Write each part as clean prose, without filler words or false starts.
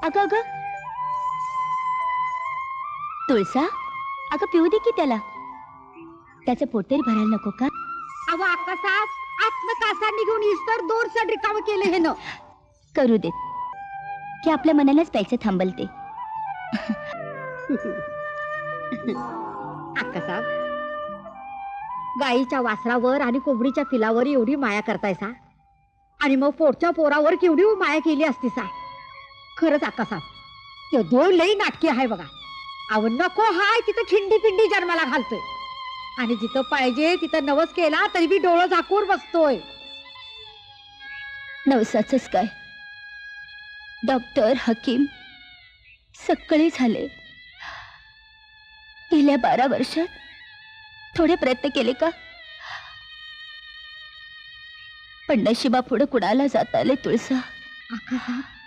अगं अगं तुळसा, अगं पिऊ दे की त्याला, त्याचं पोट तरी भरायला नको का? अहो आकाशात आत्म कासा निघून इस्तर दोर सड रिकाम केले हे न करू देत की आपल्या मनालाच प्यायचं थांबलते. आकाशात गाईच्या वासरावर आणि कोंबडीच्या पिलावर एवढी माया करतायसा आणि मग पोटच्या पोरावर केवढी माया केली असती सा. खरंच आकाशात ते दोन लई नाटकी आहे बघा. अव नको हाय तिथं खिंडी पिंडी जन्माला घालतोय आणि जिथं पाहिजे तिथं नवस केला तरी बी डोळं झाकून बसतोय. नवसाचंच काय, डॉक्टर हकीम सगळे झाले. गेल्या 12 वर्षात थोडे प्रयत्न केले का, पण नशिबा पुढे कुणाला जाता आले तुळसा. आकाशात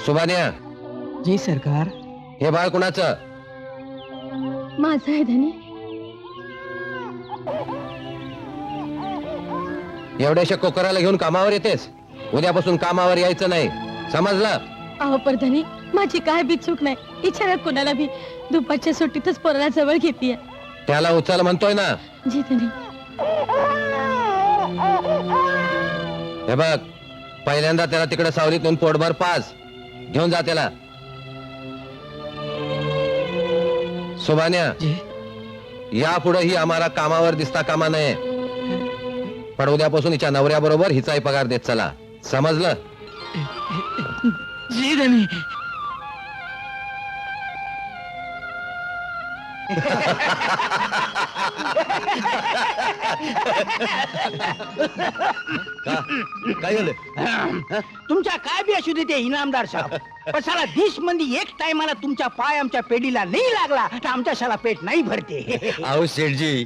सुभान्या. जी सरकार. हे बाळ कुणाचं? माझं आहे धनी. एवढ्याशा कोकराला घेऊन कामावर येतेस? उद्यापासून कामावर यायचं नाही, समजलं? अहो परधनी, माझी काय बी चूक नाही. इच्छा कोणाला बी दुपारच्या सुट्टीतच पोराला जवळ घेतीये. त्याला उचल म्हणतोय ना. जी धनी. हे बघ, पहिल्यांदा त्याला तिकडे सावलीतून पोटभर पास घेऊन जा त्याला. सुभान्या, यापुढे ही आम्हाला कामावर दिसता कामा नये. पण उद्यापासून हिच्या नवऱ्याबरोबर हिचाही पगार देत चला, समजलं? जी धनी. काय झालं? तुमच्या काय बी असू दे ते इनामदार साहेब, पण साला दिस मंदी एक टायमाला तुमच्या पाय आमच्या पेढीला नाही लागला तर आमच्या शाला पेट नाही भरते. अहो शेठजी,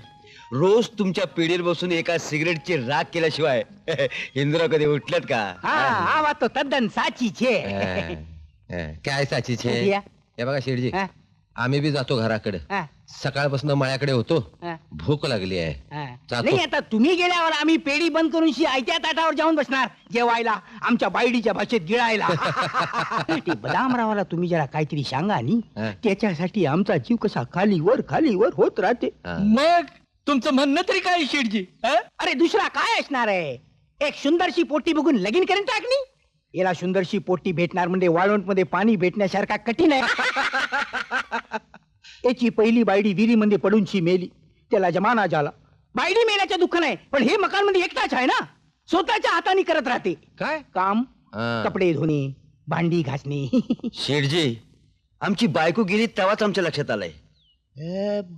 रोज तुमच्या पिढीवर बसून एका सिगरेटची राख केल्याशिवाय इंद्र कधी उठलेत का? हा बात तो तद्दन साची छे. काय साची छे? या. हे बघा शेठजी, हा, आम्ही बी जातो घराकडे. हा, सकाळपासून मळ्याकडे होतो, हा, भूक लागली आहे. हा. जातो. नाही आता तुम्ही गेल्यावर आम्ही पेढी बंद करून आयत्या ताटावर जाऊन बसणार जेवायला, आमच्या बायडीच्या भाषेत गिळायला. ते बदामरावाला तुम्ही जरा काहीतरी सांगा नी, हा. त्याच्यासाठी आमचा जीव कसा खालीवर होत राहते. हा. मग तुमचं म्हणणं तरी काय शेठजी? अरे दुसरा काय असणार आहे? एक सुंदरशी पोटी बघून लगीन करून टाकणी. याला सुंदरशी पोटी भेटणार म्हणजे वाळवंट मध्ये पाणी भेटण्यासारखा कठीण आहे. याची पहिली बायडी विहिरीमध्ये पडूनशी मेली, त्याला जमाना झाला. बायडी मेल्याचं दुःख नाही, पण हे मकान मध्ये एकटाच आहे ना, स्वतःच्या हाताने करत राहते काय? काम. हा. कपडे धुणे, भांडी घासणे. शेठजी, आमची बायको गेली तेव्हाच आमच्या लक्षात आलंय,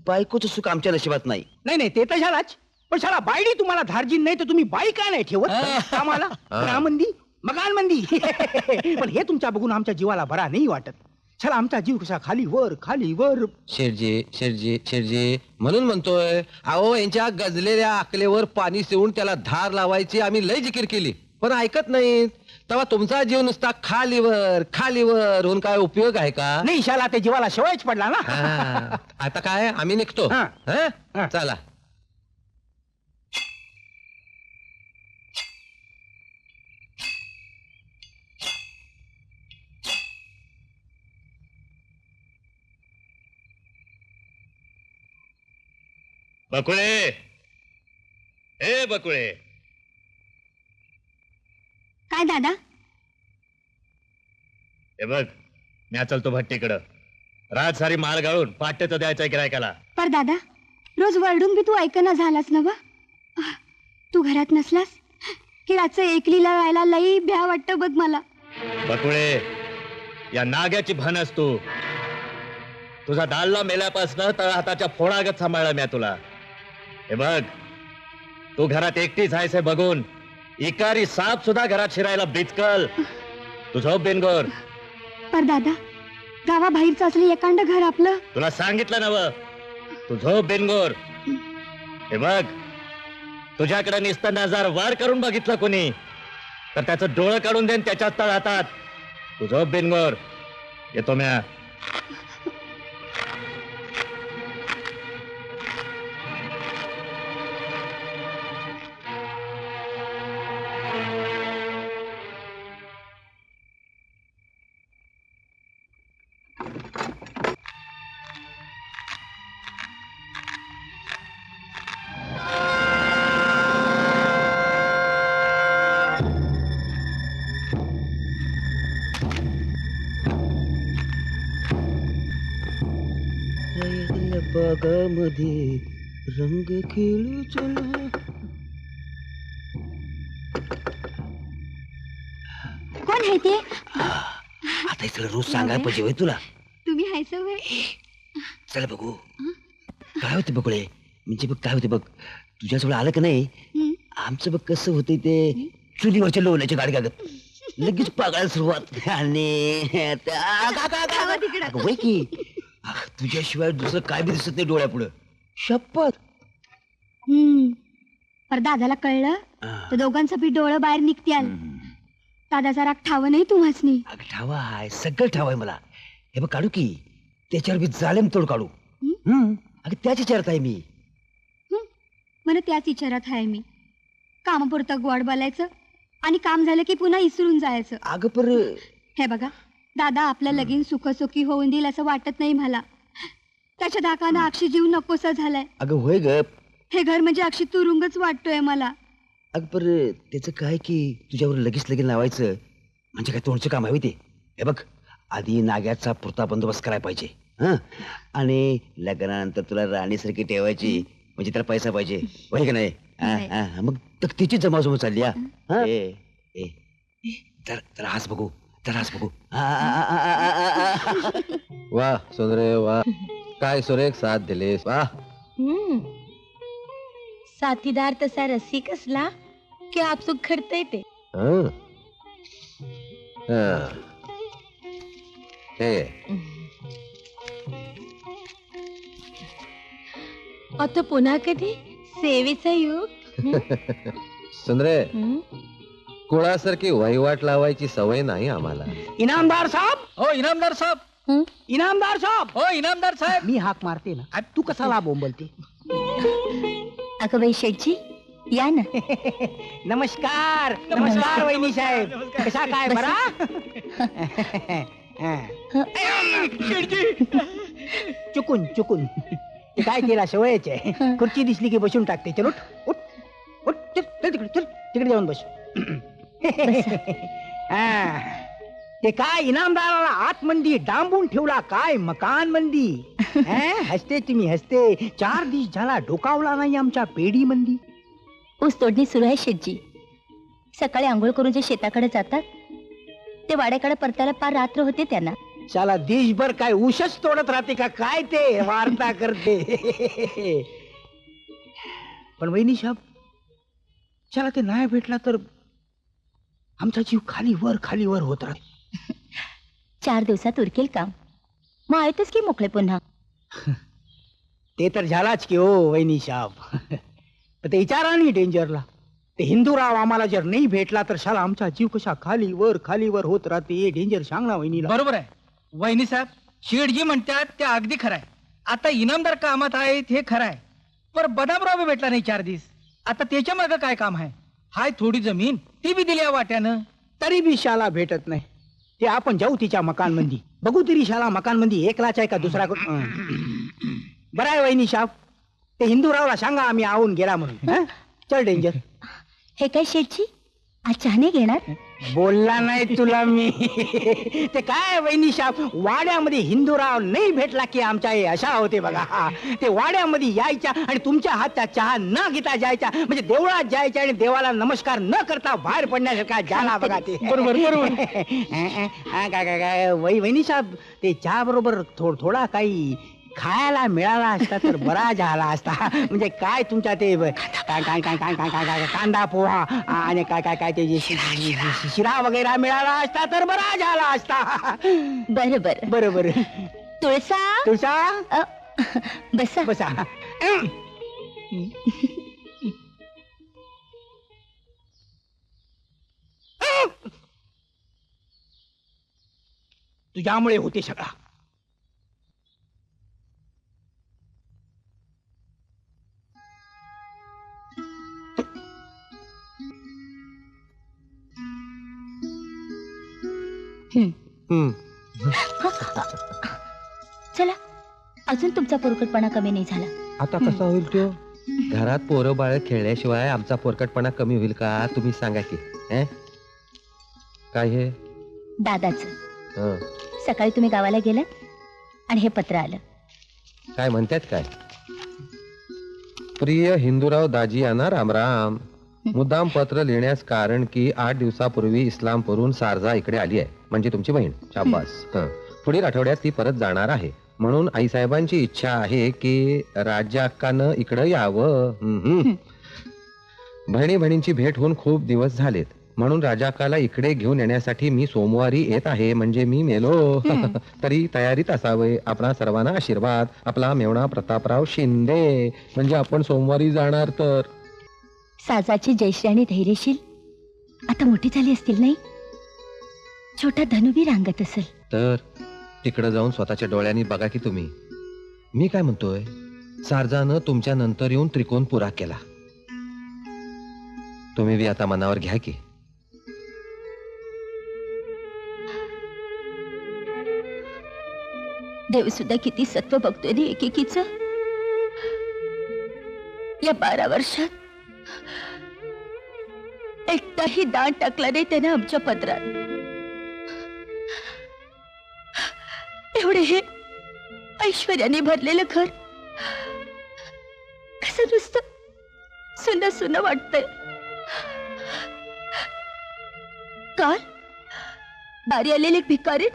बायकोचं सुख आमच्या नशिबात नाही. नाही ते तर झालाच, पण शाळा बायडी तुम्हाला धार्जिन नाही तर तुम्ही बाई का नाही ठेवत कामाला? घरामंदी, मकानमंदी. पण हे तुमच्या बघून आमच्या जीवाला बरा नाही वाटत. चला आमचा जीव कसा खालीवर. शेठजी म्हणून म्हणतोय, अहो यांच्या गजलेल्या आकलेवर पाणी शिवून त्याला धार लावायची आम्ही लय जिकीर केली, पण ऐकत नाहीत. तेव्हा तुमचा जीव नुसता खालीवर होऊन काय उपयोग आहे का? नाही शाला ते जीवाला शेवायच पडला ना. हा. आता काय, आम्ही निघतो. हा. हा? हा. चला. बकुळे, ए बकुळे. काय दादा? हे बघ, म्या चलतो भट्टीकडं. रात सारी माळ गाळून पाट्य तर द्यायचंय गिरायकाला. पर दादा, रोज वरडून बी तू ऐकना झालास ना? तू घरात नसलास की रातचं एकलीला राहायला लई भ्या वाटतं बघ मला. बकुळे, या नाग्याची भन असतो. तुझा दालला मेल्यापासनं तळ हाताच्या फोडागत सांभाळला म्या तुला. हे बघ, तू घरात एकटीच आहेस हे बघून इकारी साप सुद्धा घरात शिरायला बिचकल. तू झोप बिनगोर. पर दादा, गावाबाहेरचं असलं एकांड घर आपलं. तुला सांगितलं नव, तू झोप बिनगोर. हे बघ, तुझ्याकडे नुसतं नजर वार करून बघितलं कोणी तर त्याचं डोळं काढून देन त्याच्यात तळ हातात. तू झोप बिनगोर. येतो म्या. बागामध्ये रंग खेळू चला. कोण आहे ते? आता हे सगळं रोज सांगायला पाहिजे होय तुला. तुम्ही हायस होय? चला बघू काय होते बघुळे. म्हणजे बघ काय होते बघ, तुझ्याजवळ आलं का नाही, आमचं बघ कसं होतंय ते चुलीवरच्या लोण्याच्या गाडी गागत लगेच पागायला सुरुवात. आणि अगं होय की, तुझ्याशिवाय दुसरं काय बी दिसत नाही डोळ्यापुढं. शपथ. पर दादाला कळलं तर दोघांचं बी डोळं बाहेर निघत्याल. दादाचा राग ठाव नाही तुम्हाच नाही. अगं ठावा आहे, सगळं ठाव आहे मला. हे बघ काढू की, त्याच्यावर बी जालेम तोड काढू. अगं त्याच विचारत आहे मी. मला त्याच विचारात आहे मी. कामापुरतं गोड बोलायचं आणि काम झालं की पुन्हा इसरून जायचं. अगं पर हे बघा, दादा आपलं लगीन सुखसुखी होऊन देईल असं वाटत नाही मला. त्याच्या धाकानं अक्षी जीव नकोसा झालाय. अगं होय ग, हे घर म्हणजे अक्षी तुरुंगच वाटतोय मला. अगं पर त्याचं काय की तुझ्यावर लगेच लगीन लावायचं म्हणजे काय तोंडचं काम हवी ते. हे बघ, आधी नाग्याचा पुरता बंदोबस्त करायला पाहिजे. हं, आणि लग्नानंतर तुला राणीसारखी ठेवायची म्हणजे त्याला पैसा पाहिजे, होय का नाही? मग तिची जमाजमा चालली. जरा हास बघू, जरा हास बघू. वा सुंदरे वा, काय सुरेख साथ दिलेस. वा, साथीदार तसा रसिक असला की आपसूक घडतंय ते. हं. हं. हे आता पुन्हा कधी सेवेचा योग. सुंदरे, हं? कुळासारखी वहिवाट लावायची सवय नाही आम्हाला. इनामदार साहेब, हो इनामदार साहेब. हं? इनामदार साहेब. हो इनामदार साहेब. मी हाक मारते ना, तू कसा बोंबलते? अगं बाई शेठजी या ना. नमस्कार नमस्कार वहिनी साहेब, कसा काय बरा? चुकून चुकून ते काय केला सवयच आहे. खुर्ची दिसली की बसून टाकते. चल उठ उठ उठ, चल चल तिकडे, चल तिकडे जाऊन बस. हा. ते काय इनामदाराला आतमंदी डांबून ठेवला काय मकान मंदी. हसते तुम्ही हसते. 4 दिवस झाला डोकावला नाही आमच्या पेढी मंदी. ऊस तोडणी सुरू आहे शेठजी. सकाळी आंघोळ करून जे शेताकडे जातात ते वाड्याकडे परतायला पार रात्र होते त्यांना. साला देशभर काय ऊसच तोडत राहते का काय ते वार्ता करते. पण वहिनी साहेब, चला ते नाही भेटला तर आमचा जीव खाली वर होत राहते. 4 दिवसात उरकेल काम. मग आहेतच की मोकळे पुन्हा. ते तर झालाच की हो वहिनी साहेब. पण ते विचारा नाही डेंजरला. ते हिंदूराव आम्हाला जर नाही भेटला तर शाला आमचा जीव कशा खाली वर होत राहते. हे डेंजर सांग ना वहिनीला. बरोबर आहे वहिनी साहेब. शेठजी म्हणतात ते अगदी खरं आहे. आता इनामदार कामात आहेत हे खरं आहे. पर बदामराव बी भेटला नाही 4 दिवस. आता त्याच्या मागं काय काम आहे? हाय थोडी जमीन ती बी दिली वाट्यानं. तरी बी शाला भेटत नाही. ते आपण जाऊ तिच्या मकान मंदी बघू तरी शाला मकान मंदी एकलाच आहे का दुसरा. बरं आहे वहिनी साहेब, ते हिंदूरावला सांगा आम्ही आवून गेला म्हणून. हं? चल डेंजर. हे काय शेठजी आज चहा नाही घेणार? बोलला नाही तुला मी. ते काय वहिनी साहेब, वाड्यामध्ये हिंदूराव नाही भेटला की आमच्या हे अशा होते बघा. ते वाड्यामध्ये यायच्या आणि तुमच्या हातचा चहा न घेता जायच्या. म्हणजे देवळात जायच्या आणि देवाला नमस्कार न करता बाहेर पडण्यासारखा झाला बघा ते. बरोबर बरोबर. काय वहिनी साहेब, ते चहा बरोबर थोडा काही खायला मिळाला असता तर बरा झाला असता. म्हणजे काय तुमच्या ते काय कांदा पोहा आणि काय ते शिरा वगैरे मिळाला असता तर बरा झाला असता. बरं बरोबर. तुळसा तुझा बसा. बसा. तुझ्यामुळे होते सगळा. हं. चला अजून तुमचा पोरकटपणा कमी नाही झाला. आता कसा होईल तो? घरात पोरं बाळ खेळल्याशिवाय आमचा पोरकटपणा कमी होईल का? तुम्ही सांगा की. काय हे? दादाचं हं. सकाळी तुम्ही गावाला गेलात आणि हे पत्र आलं. काय म्हणतात काय? प्रिय हिंदूराव दाजी यांना राम राम. मुद्दाम पत्र लिहिण्यास कारण की 8 दिवसापूर्वी इस्लामपूरहून सारजा इकडे आली आहे. म्हणजे तुमची बहीण. शाबास. पुढील आठवड्यात ती परत जाणार आहे. म्हणून आईसाहेबांची इच्छा आहे की राजा अक्कानं इकडं यावं. बहिणी बहिणींची भेट होऊन खूप दिवस झालेत. म्हणून राजा अक्काला इकडे घेऊन येण्यासाठी मी सोमवारी येत आहे. म्हणजे मी मेलो तरी तयारीत असावे. आपणा सर्वांना आशीर्वाद. आपला मेवणा प्रतापराव शिंदे. म्हणजे आपण सोमवारी जाणार तर. साजाची जयश्री आणि धैर्यशील आता मोठी झाली असतील नाही? छोटा धनुबी रांगत असेल तर तिकडे जाऊन स्वतःच्या डोळ्यांनी बघा की तुम्ही. मी काय म्हणतोय, सारजानं तुमच्या नंतर येऊन त्रिकोण पुरा केला. तुम्ही बी आता मनावर घ्या की. देव सुद्धा किती सत्व बघतोय रे एकेकीच. या 12 वर्षात एकटाही दान टाकला नाही त्याने आमच्या पदरात. एवढे हे ऐश्वर्याने भरलेलं घर कसं नुसतं सुन सुन वाटतंय. काल दारी आलेले एक भिकारी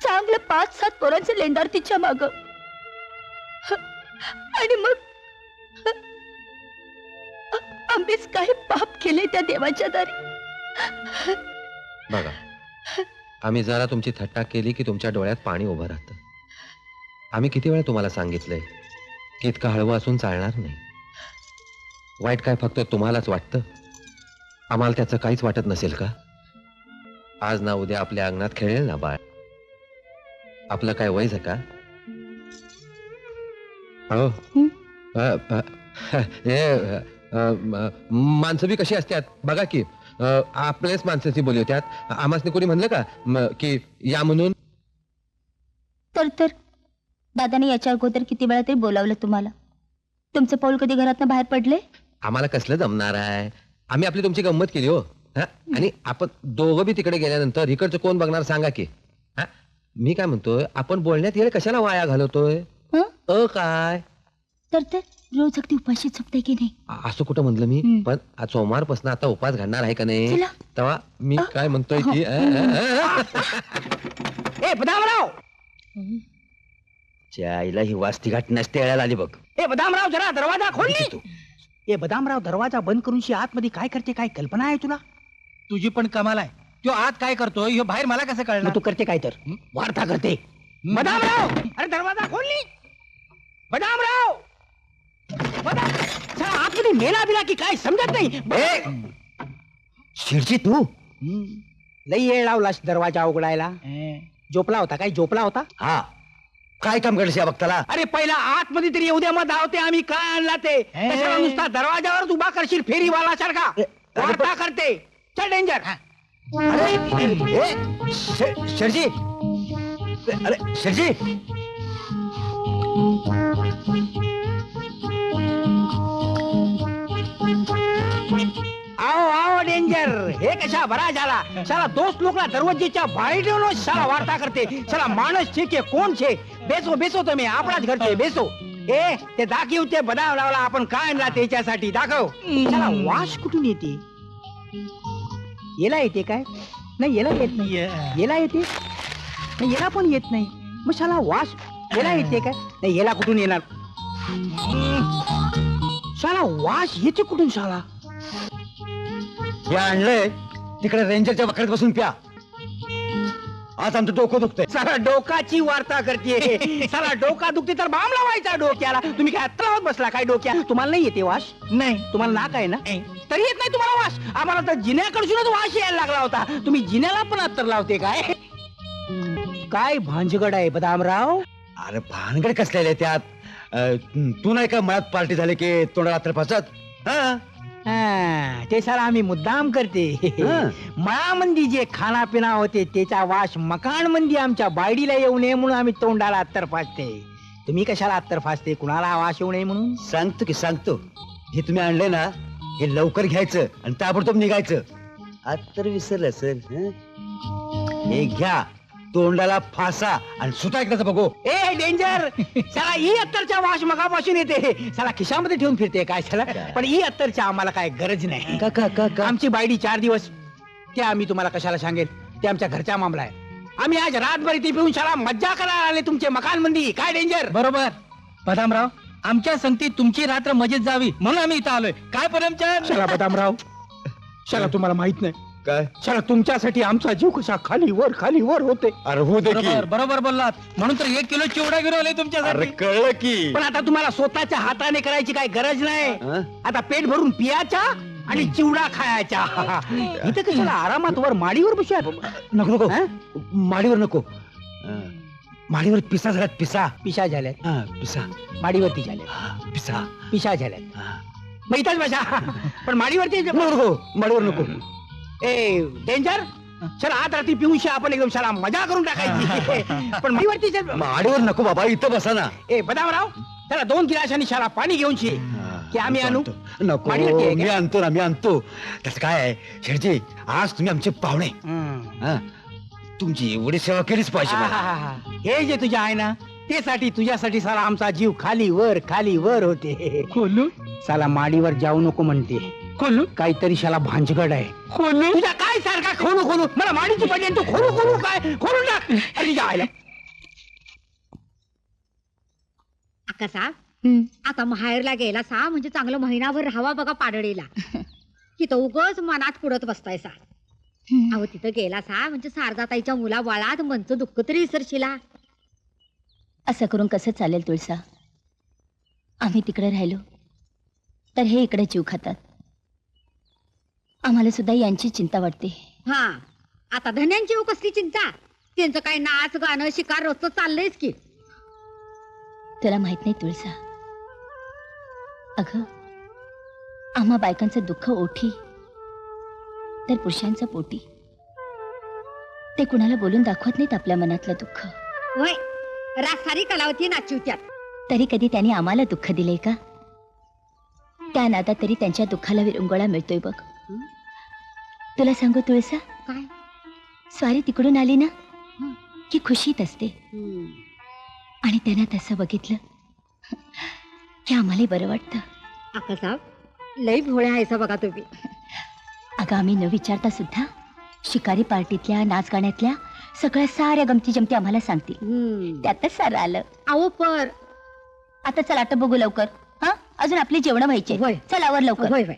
चांगलं 5-7 पोरांचं लेंडार तिच्या माग. आणि मग आम्हीच काही पाप केले त्या देवाच्या दारी. बघा, आम्ही जरा तुमची थट्टा केली की तुमच्या डोळ्यात पाणी उभं राहतं. आम्ही किती वेळा तुम्हाला सांगितलंय की इतकं हळवं असून चालणार नाही. वाईट काय फक्त तुम्हालाच वाटतं? आम्हाला त्याचं काहीच वाटत नसेल का? आज ना उद्या आपल्या अंगणात खेळेल ना बाळ. आपलं काय वय का? हो. माणसं बी कशी असतात बघा की. आपल्याच माणसाची बोली होत्यात. आम्हाला कोणी म्हणलं का की या म्हणून? तर दादाने याच्या अगोदर किती वेळा तरी बोलावलं तुम्हाला. तुमचं पाऊल कधी घरातनं बाहेर पडले? आम्हाला कसलं जमणार आहे? आम्ही आपली तुमची गंमत केली हो. हा? आणि आपण दोघं बी तिकडे गेल्यानंतर इकडचं कोण बघणार सांगा की. हा? मी काय म्हणतोय, आपण बोलण्यात येईल कशाला वाया घालवतोय? हं? काय तर रोज अगदी उपाशी झोपते की नाही? असं कुठं म्हणलं मी? हं. पण आज सोमवारपासून आता उपास घडणार आहे का नाही? चला. तेव्हा मी काय म्हणतोय की ए बदामराव, त्या आईला ही वास्ती घाट नसते यायला आली बघ. ए बदामराव, जरा दरवाजा खोलली. ए बदामराव, दरवाजा बंद करून शी आतमध्ये काय करते, काय कल्पना आहे तुला? तुझी पण कमाल आहे. तो आत काय करतोय ह्यो बाहेर मला कसं मग कळणार? तू करते काय तर? वार्ता करते. बदामराव, अरे दरवाजा खोलली. बदामराव, चला आतमध्ये मेला बिला की काय समजत नाही. शिरजी तू लई वेळ लावलास दरवाजा उघडायला. झोपला होता काय? झोपला होता? हा काय काम करशील या बघताला? अरे पहिला आतमध्ये तरी येऊ द्या, मग धावते आम्ही काय आणला ते. कशाला नुसता दरवाजावर उभा करशील फेरीवाला सारखा? वार्ता करते. चल डेंजर. शिरजी, अरे शिरजी, आओ आओ डेंजर. हे कशा बरा झाला? साला दोस्त लोकला दरवाजेच्या बाहेर ठेवून साला वार्ता करते. साला माणस छे के कोण छे? बेसो बेसो तुम्ही आपलाच घरचे बेसो. ए ते दाखव, ते बदाम लावला आपण काय आणला त्याच्यासाठी दाखव. साला वास कुठून येते? याला येते काय? नाही याला येत नाही. याला येते नाही, याला पण येत नाही. मग साला वास याला येते काय? नाही याला कुठून येणार? साला वास येते कुठून साला? हे आणलंय तिकडे रेंजरच्या वखरात बसून प्या. आज आमचं डोकं दुखतंय. साला डोकाची वार्ता करते. साला डोका दुखते तर बाम लावायचा डोक्याला. तुम्ही काय अत्तर बसला काय डोक्या? तुम्हाला नाही येते वास? नाही. तुम्हाला नाक आहे ना? तरी येत नाही तुम्हाला वास? आम्हाला तर जिन्याकडूनच वास यायला लागला होता. तुम्ही जिन्याला पण अत्तर लावते काय? काय भांजगड आहे बदामराव? अरे भानगड कसलेले त्यात? तू नाही का मळ्यात पार्टी झाली की तोंडाला अत्तर फासत? हा हा, ते साला आम्ही मुद्दाम करते. मळामंदी जे खाना पिना होते त्याचा वास मकान मंदी आमच्या बायडीला येऊ नये म्हणून आम्ही तोंडाला अत्तर फासते. तुम्ही कशाला अत्तर फासते? कुणाला वास येऊ नये म्हणून? सांगतो की सांगतो. हे तुम्ही आणलंय ना, हे लवकर घ्यायचं आणि ताबडतोब निघायचं. अत्तर विसरलं सर. हे घ्या, तोंडाला फासा आणि सुटा एकदाच बघू. ए डेंजर. साला ई अत्तरच्या वास मगापासून येते. साला खिशामध्ये ठेवून फिरते काय साला? पण ई अत्तरच्या आम्हाला काय गरज नाही. का आमची बायडी 4 दिवस, ते आम्ही तुम्हाला कशाला सांगेल? ते आमच्या घरचा मामला आहे. आम्ही आज रातभर इथे पिऊन शाळा मज्जा करायला आले तुमचे मकान मंदी. काय डेंजर? बरोबर बदामराव, आमच्या संगतीत तुमची रात्र मजेत जावी म्हणून आम्ही इथं आलोय. काय परमचार? शाला बदामराव, शाला तुम्हाला माहित नाही काय? शाला तुमच्यासाठी आमचा जीव कसा खाली वर होते. अरे हो दे की. बरोबर बोललात. म्हणून तर 1 किलो चिवडा गिरवले अरे तुमच्यासाठी. कळलं की. पण आता तुम्हाला स्वतःच्या हाताने करायची काय गरज नाही. हं? आता पेट भरून पियाचा आणि चिवडा खायचा. इथं कशाला आरामात वर माडीवर बसूया? नको नको, हं? माडीवर नको. माडीवर पिसा झाल्यात, पिसा. पिशा झाल्यात. हा, पिसा. माडीवरती झाल्यात. हा, पिसा. पिशा झाल्यात. हा. मग इथंच बसा. पण माडीवरती नको, माडीवर नको. ए डेंजर. चला आत रात्री पिऊन आपण एकदम शाला मजा करून टाकायची. पण माडीवरती माडीवर नको बाबा, इथं बसा ना. ए बदामराव, चला 2 गिलासांनी शाला पाणी घेऊन शे की आम्ही आणू? नको, माडीवरती आहे मी का? आणतो ना, मी आणतो. त्याचं काय आहे शेठजी, आज तुम्ही आमचे पाहुणे. हा, तुमची एवढी सेवा केलीच पाहिजे मला. आहाहा. हे जे तुझ्या आहे ना, ते साठी तुझ्यासाठी साला आमचा जीव खाली वर होते. खोलू साला माडीवर जाऊ नको म्हणते. खोलू काहीतरी शाला भांजगड आहे. खोलू. तुझ्या काय सारखा खोलू मला माडीची पडली आणि तू खोलू काय? खोलून टाक. अरे तुझ्या आईला. अक्का साहेब, आता माहेरला गेला सा म्हणजे चांगलं महिनाभर राहावा बघा पाडळीला. तिथं उगच मनात पुढत बसतायसा. हं. अहो तिथं गेला सा म्हणजे सारजाताईच्या मुला बाळात मनचं दुःख तरी विसरशिला. असं करून कसं चालेल तुळसा? आम्ही तिकडे राहिलो तर हे इकडे जीव खातात. आम्हाला सुद्धा यांची चिंता वाटते. हा आता धन्यांची हो कसली चिंता. त्यांचं काय नाच गाणं शिकार रोजचं चाललंयच की. तुला माहित नाही तुळसा, अगं आम्हा बायकांचं दुःख ओठी तर पुरुषांचं पोटी. ते कुणाला बोलून दाखवत नाहीत आपल्या मनातलं दुःख. होय रासारी कलावती नाचिवत्यात. तरी कधी त्यांनी आम्हाला दुःख दिलंय का? त्या नादात तरी त्यांच्या दुःखाला विरंगुळा मिळतोय बघ. तुला सांगू तुळसा, काय स्वारी तिकडून आली ना की खुशीत असते. हम्म. आणि त्यांना तसं बघितलं की आम्हालाही बरं वाटतं. आकासाहेब लई भोळ्या आहेसा बघा तुम्ही. अगं आम्ही न विचारता सुद्धा शिकारी पार्टीतल्या नाच गाण्यातल्या सगळ्या साऱ्या गमती जमती आम्हाला सांगतील. त्यातच सारं आलं. अहो पर आता चल आता बघू लवकर. हा अजून आपली जेवण व्हायचे. होय. चल आवर लवकर. होय होय.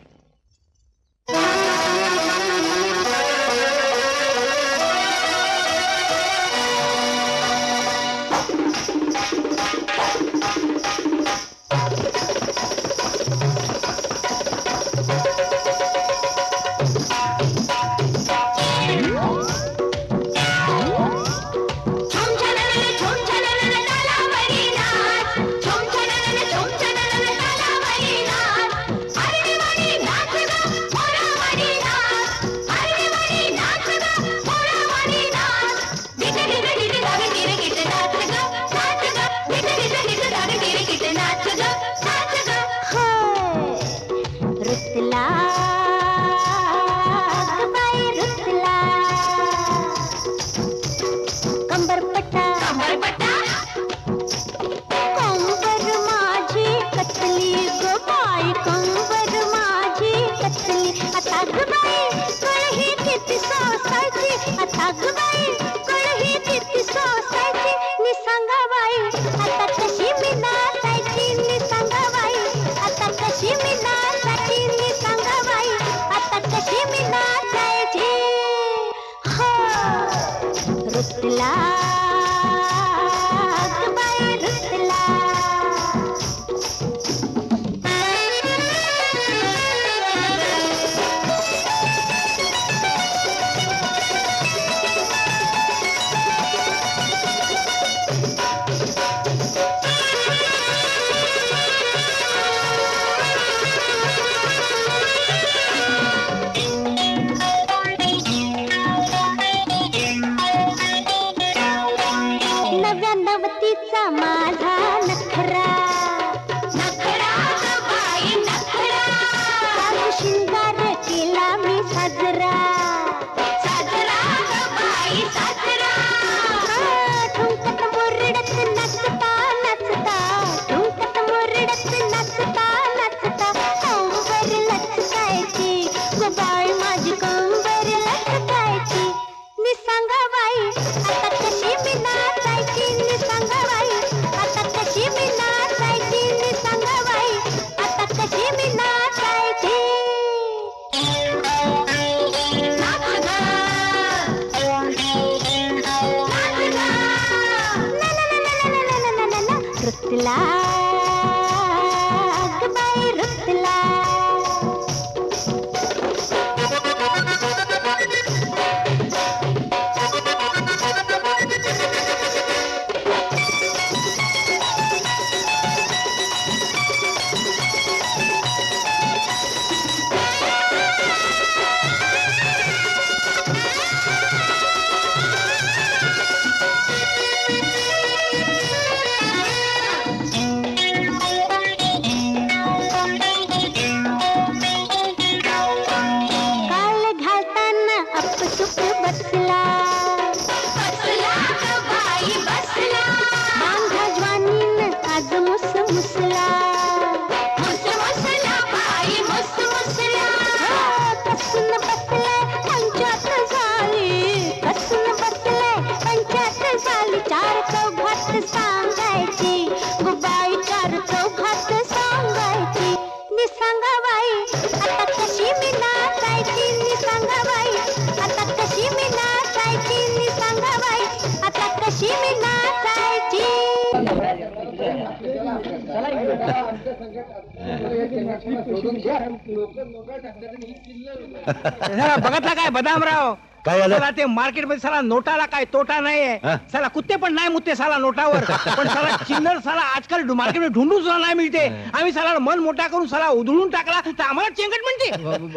जरा बघितला काय बदामराव, काय झालं? साला ते मार्केटमध्ये साला नोटाला काय तोटा नाहीये. हा? साला कुत्ते पण नाही मुत्ते साला नोटावर, पण साला चिल्लर साला आजकाल मार्केटमध्ये ढूंढून सुद्धा नाही मिळते. आम्ही साला मन मोठा करून साला उधळून टाकला तर आम्हाला चेंगट म्हणते.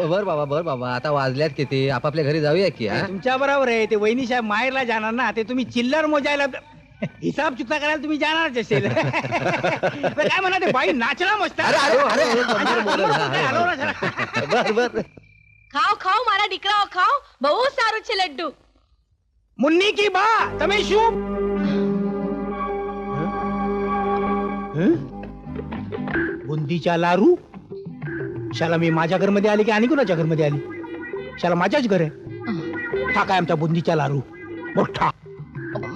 बर बाबा आता वाजल्यात किती, आपापल्या घरी जाऊया की. हा? तुमच्या बरोबर आहे, ते वहिनी साहेब माहेरला जाणार ना, ते तुम्ही चिल्लर मोजायला हिसाब चुकता करायला तुम्ही जाणारच असेल. पण काय म्हणा ते बाई नाचला मस्त. बर ખાઓ ખાઓ મારા દીકરાઓ ખાઓ બહુ સારું છે લડ્ડુ. मुन्नी की बा તમે શું बुंदीच्या लारू. शाला मी माझ्या घरमध्ये आली की आणि कुणाच्या घरमध्ये आली? शाला माझ्याच घर आहे. हा काय आमचा बुंदीचा लारू मोठा.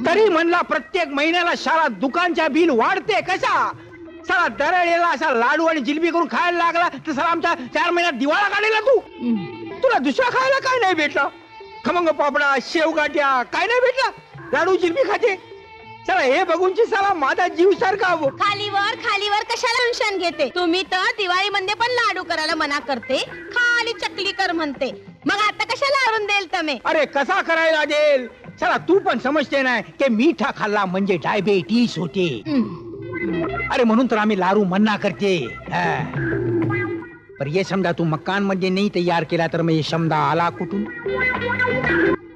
तरी म्हणला प्रत्येक महिन्याला शाळा दुकानच्या बिल वाढते कशा. साला दरवेळेला असा लाडू आणि जिलबी करून खायला लागला तर साला आमच्या 4 महिन्यात दिवाळा काढेला तू. तुला दुसरा खायला काय नाही भेटलं? खमंग पापडा, शेवगाट्या काय नाही भेटला? लाडू जिलबी खाते. चला हे बघूनची साला माझा जीव सारखा. खालीवर कशाला टेन्शन घेते? तुम्ही तर दिवाळीमध्ये पण लाडू करायला मना करते, खाली चकली कर म्हणते. मग आता कशाला आणून देईल तुम्ही? अरे कसा करायला देईल? चला तू पण समजते नाही की मीठा खाल्ला म्हणजे डायबेटीस होते. अरे म्हणून तर आम्ही लाडू मन्ना करते. पर ये समजा तू मकान मध्ये नाही तयार केला तर मग हे समजा आला कुठून?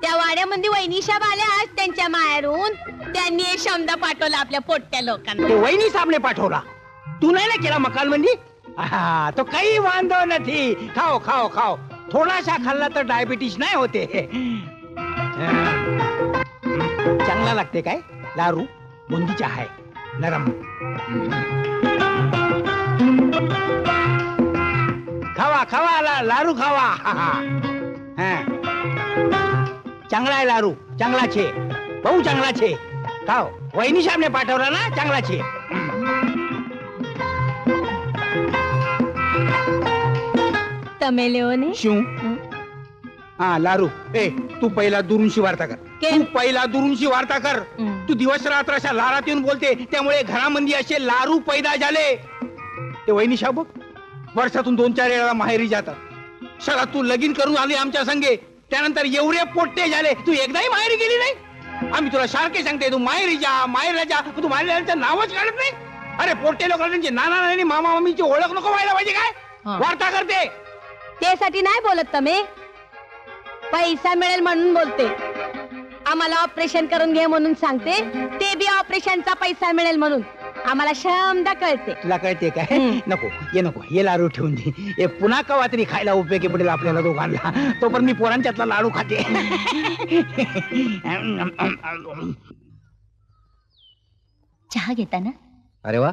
त्या वाड्यामध्ये वहिनीशाब आल्या आज त्यांच्या माहेरून, त्यांनी एक शब्द पाठवला आपल्या पोट्ट्या लोकांना. ते वहिनी साबने पाठवला, तू नाही ना केला मकान मध्ये. तो काही वांधो नाही. खाओ खाओ खाओ, थोडासा खाल्ला तर डायबिटीस नाही होते. चांगला लागते काय लारू? बुंदीचा आहे नरम. खावा खावा लारू खावा. चांगला आहे लारू, चांगला छे, बहु चांगला छे. खाओ, वहिनी साहेबने पाठवला ना, चांगला छे. તમે લેવો ને. શું? हा लारू, ए तू पहिला दुरूनशी वार्ता कर. तू पहिला दुरूनशी वार्ता कर. तू दिवस रात्र अशा लारात येऊन बोलते, त्यामुळे घरामध्ये असे लारू पैदा झाले. ते वहिनी साहेब वर्षातून 2-4 वेळा माहेरी जातात. शाळा तू लगीन करून आली आमच्या संगे, त्यानंतर एवढे पोट्टे झाले, तू एकदाही माहेरी गेली नाही. आम्ही तुला सारखे सांगते तू माहेरी जा, माहेरला जा, तू माहेरचं नावच काढत नाही. अरे पोट्टे लोक त्यांचे नाना नानी मामा मामीची ओळख नको व्हायला पाहिजे काय? वार्ता करते. त्यासाठी नाही बोलत तुम्ही, पैसा मिळेल म्हणून बोलते. आम्हाला ऑपरेशन करून घे म्हणून सांगते, ते बी ऑपरेशनचा पैसा मिळेल म्हणून. आम्हाला शब्द कळते. तुला कळते काय? नको ये लाडू ठेवून दे. हे पुन्हा कवा तरी खायला उपयोगी पडेल आपल्याला दोघांना. तो पण मी पोरांच्यातला लाडू खाते. चहा घेता ना? अरे वा,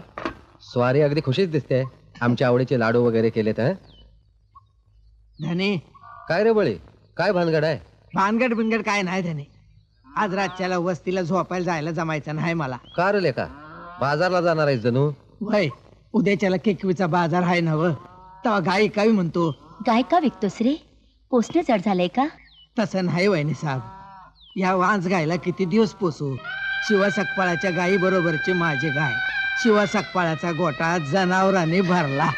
स्वारी अगदी खुशीच दिसते. आमच्या आवडीचे लाडू वगैरे केलेत. धने काय रे बळी, काय भानगड आहे? भानगड बिनगड काय नाही धने. आज रातच्याला वस्तीला झोपायला जायला जमायचं नाही मला. का रे लेका, बाजारला जाणार आहेस जणू? वय उद्याच्याला केकवीचा बाजार आहे ना व, तेव्हा गाई काय म्हणतो. गाय का विकतोस रे? पोसणं जड झालंय का? तसं नाही वहिनी साहेब, या वांज गायला किती दिवस पोसू. शिवा सकपाळाच्या गायी बरोबरची माझी गाय. शिवा सकपाळाचा गोटा जनावरांनी भरला.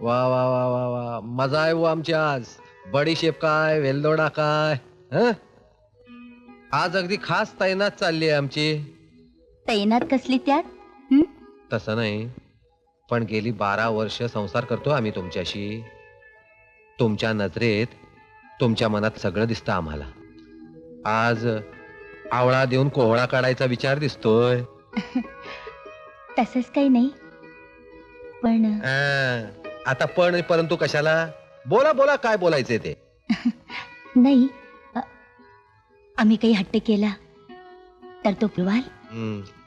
वा वा वा वा वा, मजा आहे वो आमची आज. बडीशेप काय, वेलदोडा काय. आज अगदी खास तैनात चालली आहे आमची. तैनात कसली त्यात? तसं नाही, पण गेली 12 वर्ष संसार करतो आम्ही तुमच्याशी. तुमच्या नजरेत, तुमच्या मनात सगळं दिसतं आम्हाला. आज आवळा देऊन कोहळा काढायचा विचार दिसतोय. तसंच काही नाही, पण आता पण परंतु कशाला? बोला बोला, काय बोलायचंय ते. नाही, आम्ही काही हट्ट केला तर तो पुरवाल?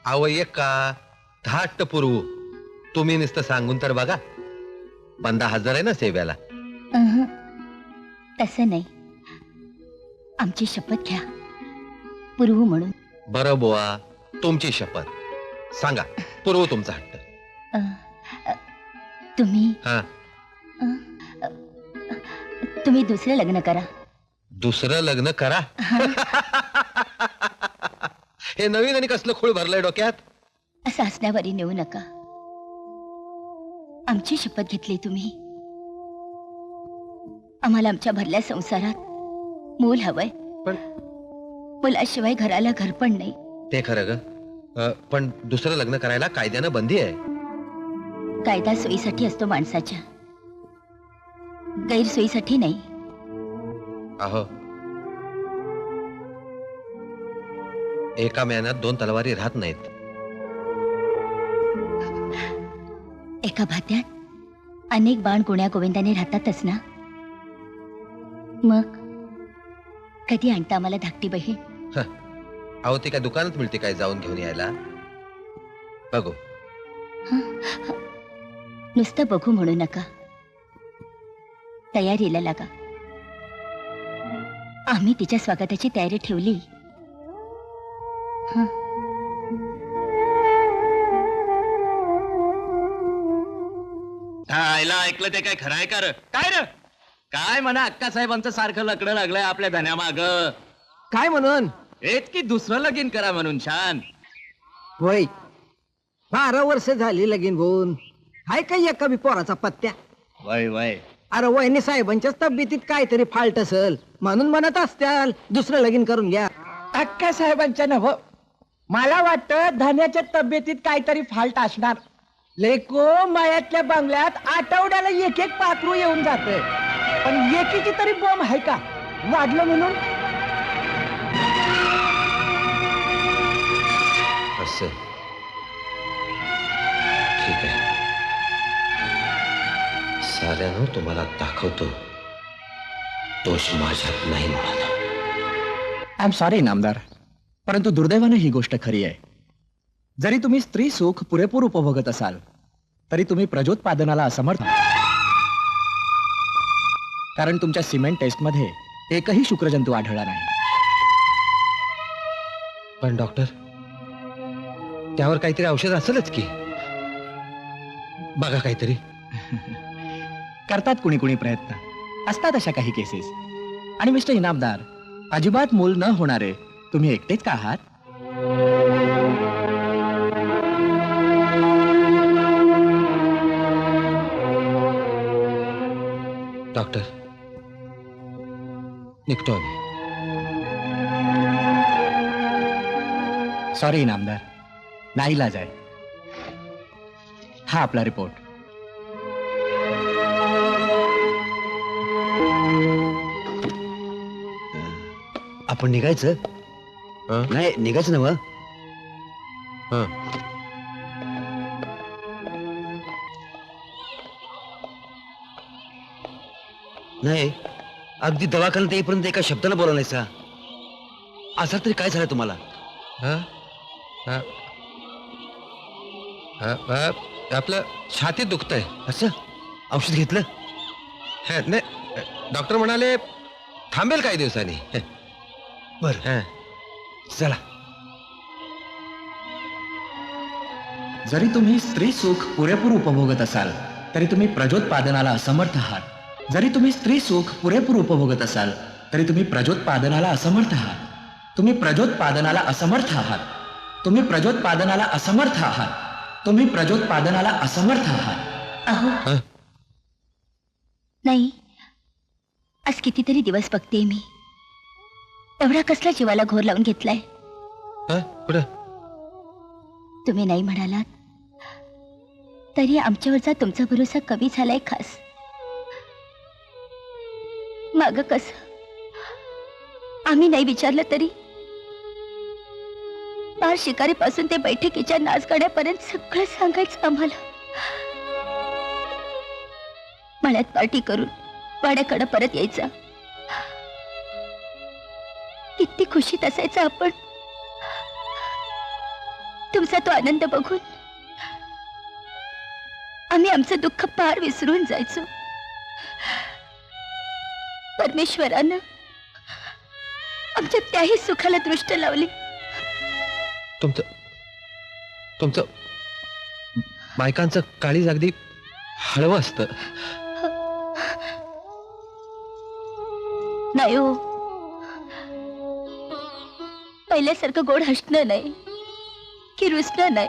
अहो एक का धाट्ट पुरवू. तुम्ही नुसतं सांगून तर बघा. बंदा हजर आहे ना सेव्याला. तसं नाही, आमची शपथ घ्या पुरवू म्हणून. बरं बुवा, तुमची शपथ सांगा, पुरवू तुमचा हट्ट. तुम्ही हा तुम्ही दुसरं लग्न करा. दुसरं लग्न करा. हे नवीन आणि कसलं खूळ भरलंय डोक्यात. असं हसण्यावरी नेऊ नका. आमची शपथ घेतली तुम्ही. आम्हाला आमच्या भरल्या संसारात मूल हवंय. पण मुलाशिवाय घराला घर पण नाही. ते खरं ग. पण दुसरं लग्न करायला कायद्यानं बंदी आहे. कायदा सोयीसाठी असतो माणसाच्या, गैरसोयीसाठी नाही. अहो, एका म्यानात दोन तलवारी राहत नाहीत. एका भात्यात अनेक बाण गुण्या गोविंदाने राहतातच ना. मग कधी आणता आम्हाला धाकटी बहीण? अहो, ती काय दुकानात मिळते काय जाऊन घेऊन यायला? बघू. नुसतं बघू म्हणू नका, तयारीला लागा. आम्ही तिच्या स्वागताची तयारी ठेवली. आईला ऐकलं ते काय खरं आहे का? काय र काय म्हणा अक्का साहेबांचं सारखं लकडं लागलंय आपल्या धन्यामाग. काय म्हणून? एक की दुसरं लगीन करा म्हणून. छान. होय, 12 वर्ष झाली लगीन होऊन. हाय काही एका बी पोराचा पत्त्या? वय वय. अरे वहिनी साहेबांच्याच तब्येतीत काहीतरी फाल्ट असल म्हणून म्हणत असत्याल दुसरं लगीन करून घ्या. अक्का साहेबांच्या नव, मला वाटतं धान्याच्या तब्येतीत काहीतरी फाल्ट असणार. लेको मायातल्या बंगल्यात आठवड्याला एक एक पाखरू येऊन जाते, पण एकीची तरी बॉम्ब आहे का वाढलं म्हणून? असं ठीक आहे. साऱ्यानं तुम्हाला दाखवतो दोष माझ्यात नाही म्हणून. आय एम सॉरी नामदार, परंतु दुर्दैवानं ही गोष्ट खरी आहे. जरी तुम्ही स्त्री सुख पुरेपूर उपभोगत असाल तरी तुम्ही प्रजोत्पादनाला असमर्थ आहात. कारण तुमच्या सिमेंट टेस्टमध्ये एकही शुक्रजंतू आढळला नाही. पण डॉक्टर, त्यावर काहीतरी औषध असेलच की. बघा काहीतरी. करतात कुणी कुणी प्रयत्न, असतात अशा काही केसेस. आणि मिस्टर इनामदार, अजिबात मूल न होणारे तुम्ही एकटेच का आहात? डॉक्टर, निघतो आम्ही. सॉरी इनामदार, नाईलाज आहे. हा आपला रिपोर्ट. आपण निघायचं? हं? नाही निघायचं ना मग. हं. नाही, अगदी दवाखान्यात येईपर्यंत एका शब्दानं बोला नाहीसा. असा तरी काय झालं तुम्हाला? हं? हं? आपलं छातीत दुखतंय. असं औषध घेतलं? नाही, डॉक्टर म्हणाले थांबेल काही दिवसांनी. बर हं. चला. जरी तुम्ही स्त्री सुख पुरेपूर उपभोगत असाल तरी तुम्ही प्रजोत्पादनाला असमर्थ आहात. जरी तुम्ही स्त्री सुख पुरेपूर उपभोगत असाल तरी तुम्ही प्रजोत्पादनाला असमर्थ आहात. तुम्ही प्रजोत्पादनाला असमर्थ आहात. तुम्ही प्रजोत्पादनाला असमर्थ आहात. तुम्ही प्रजोत्पादनाला असमर्थ आहात. अहो हं? नाही, आज कितीतरी दिवस बघते मी. एवढा कसला जीवाला घोर लावून घेतलाय? हं? कुठं? तुम्ही नाही म्हणालात तरी आमच्यावरचा तुमचा भरोसा कमी झालाय खास. माग कस आम्ही नाही विचारलं तरी पार शिकारीपासून ते बैठकीच्या नाचगाड्यापर्यंत सगळं सांगायचं आम्हाला. मळ्यात पार्टी करून वाड्याकडे परत यायचा. किती खुशीत असायचं आपण. तुमचा तो आनंद बघून आम्ही आमचं दुःख पार विसरून जायचो. परमेश्वरानं आमच्या त्याही सुखाला दृष्ट लावली. तुमचं बायकांचं काळीज अगदी हळवं असतं. नाही हो, पहिल्यासारखं गोड हसणं नाही की रुसणं नाही.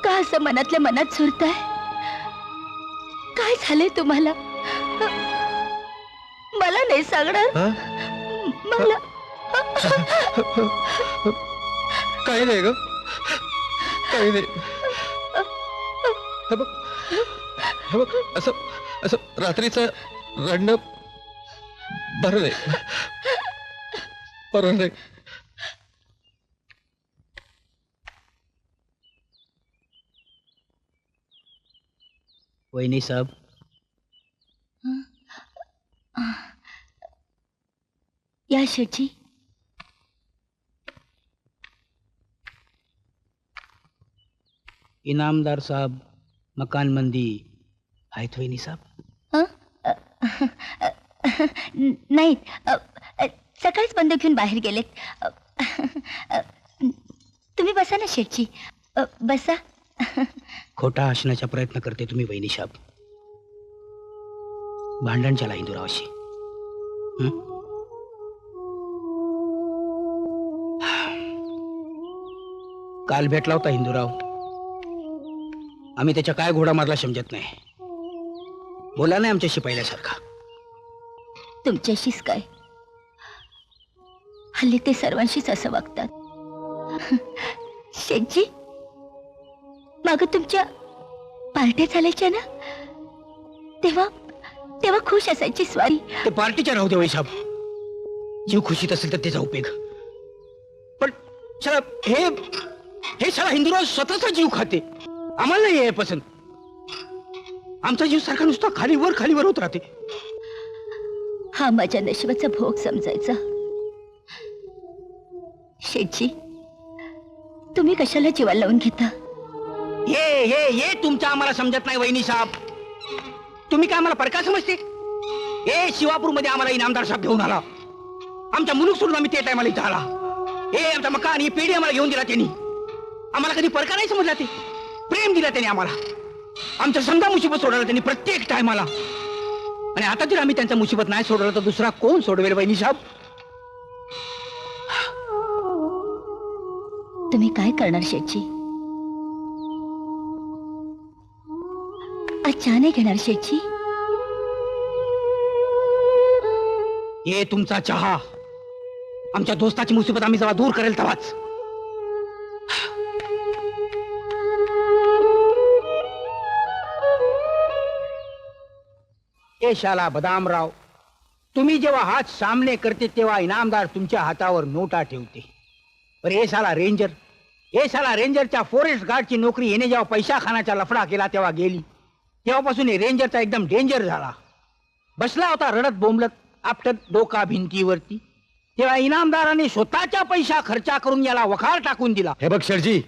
का असं मनातल्या मनात झुरताय? काय झालंय तुम्हाला? मला नाही सांगणार? मला काही नाही ग, काही नाही. हे बघ, हे बघ, असं असं रात्रीचं रडणं बरं नाही, बरं नाही. वहिनी साहेब, या शेठजी. इनामदार साहब, मकान मंदी आहेत वहिनी साहेब? नाही, सकाळीच बंद घेऊन बाहेर गेलेत. तुम्ही बसा ना शेठजी, बसा. खोटा असण्याचा प्रयत्न करते तुम्ही वहिनी साहेब. भांडण चला हिंदूरावाशी. काल भेटला होता हिंदूराव. आम्ही त्याच्या काय घोडा मारला समजत नाही. बोला नाही आमच्याशी पहिल्यासारखा. तुमच्याशीच काय, हल्ली ते सर्वांशीच असं वागतात. शेठजी, माग तुमच्या पार्ट्या चालायच्या ना, तेव्हा तेव्हा खुश असायची स्वारी. ते पार्टीच्या राहू दे वही साहेब. जीव खुशीत असेल तर त्याचा उपयोग. पण चला हे साला हिंदूराव स्वतःचा जीव खाते. आम्हाला नाही आहे पसंत. आमचा जीव सारखा नुसता खालीवर होत राहते. हा माझ्या नशिबाचा भोग समजायचा. शेठजी, तुम्ही कशाला जीवाला लावून घेता? ये तुमच्या आम्हाला समजत नाही वहिनी साहेब. तुम्ही काय आम्हाला परका समजते? शिवापूरमध्ये आम्हाला इनामदार साहेब घेऊन आला. आमच्या मुलूक सोडून आम्ही त्या टायमाला इथं आला. आमचा मकान ही पेढी आम्हाला घेऊन दिला त्यांनी. आम्हाला कधी परका नाही समजला. ते प्रेम दिला त्यांनी आम्हाला. आमच्या संघा मुसीबत सोडवला त्यांनी प्रत्येक टायमाला. आणि आता जर आम्ही त्यांचा मुसीबत नाही सोडवला तर दुसरा कोण सोडवेल वहिनी साहेब? तुम्ही काय करणार शेठजी? आज चहा नाही घेणार शेठजी? हे तुमचा चहा आमच्या दोस्ताची मुसीबत आम्ही जेव्हा दूर करेल तेव्हाच. शाला बदामराव, तुम्ही जेव्हा हात सामने करते तेव्हा इनामदार तुमच्या हातावर नोटा ठेवते. पर हे साला रेंजरच्या फॉरेस्ट गार्डची नोकरी येणे जेव्हा पैसा खानाचा लफडा केला तेव्हा गेली. तेव्हापासून हे रेंजरचा एकदम डेंजर झाला. बसला होता रडत बोंबलत आपटत डोका भिंतीवरती. तेव्हा इनामदाराने स्वतःच्या पैसा खर्चा करून याला वखार टाकून दिला. हे बघ शेठजी,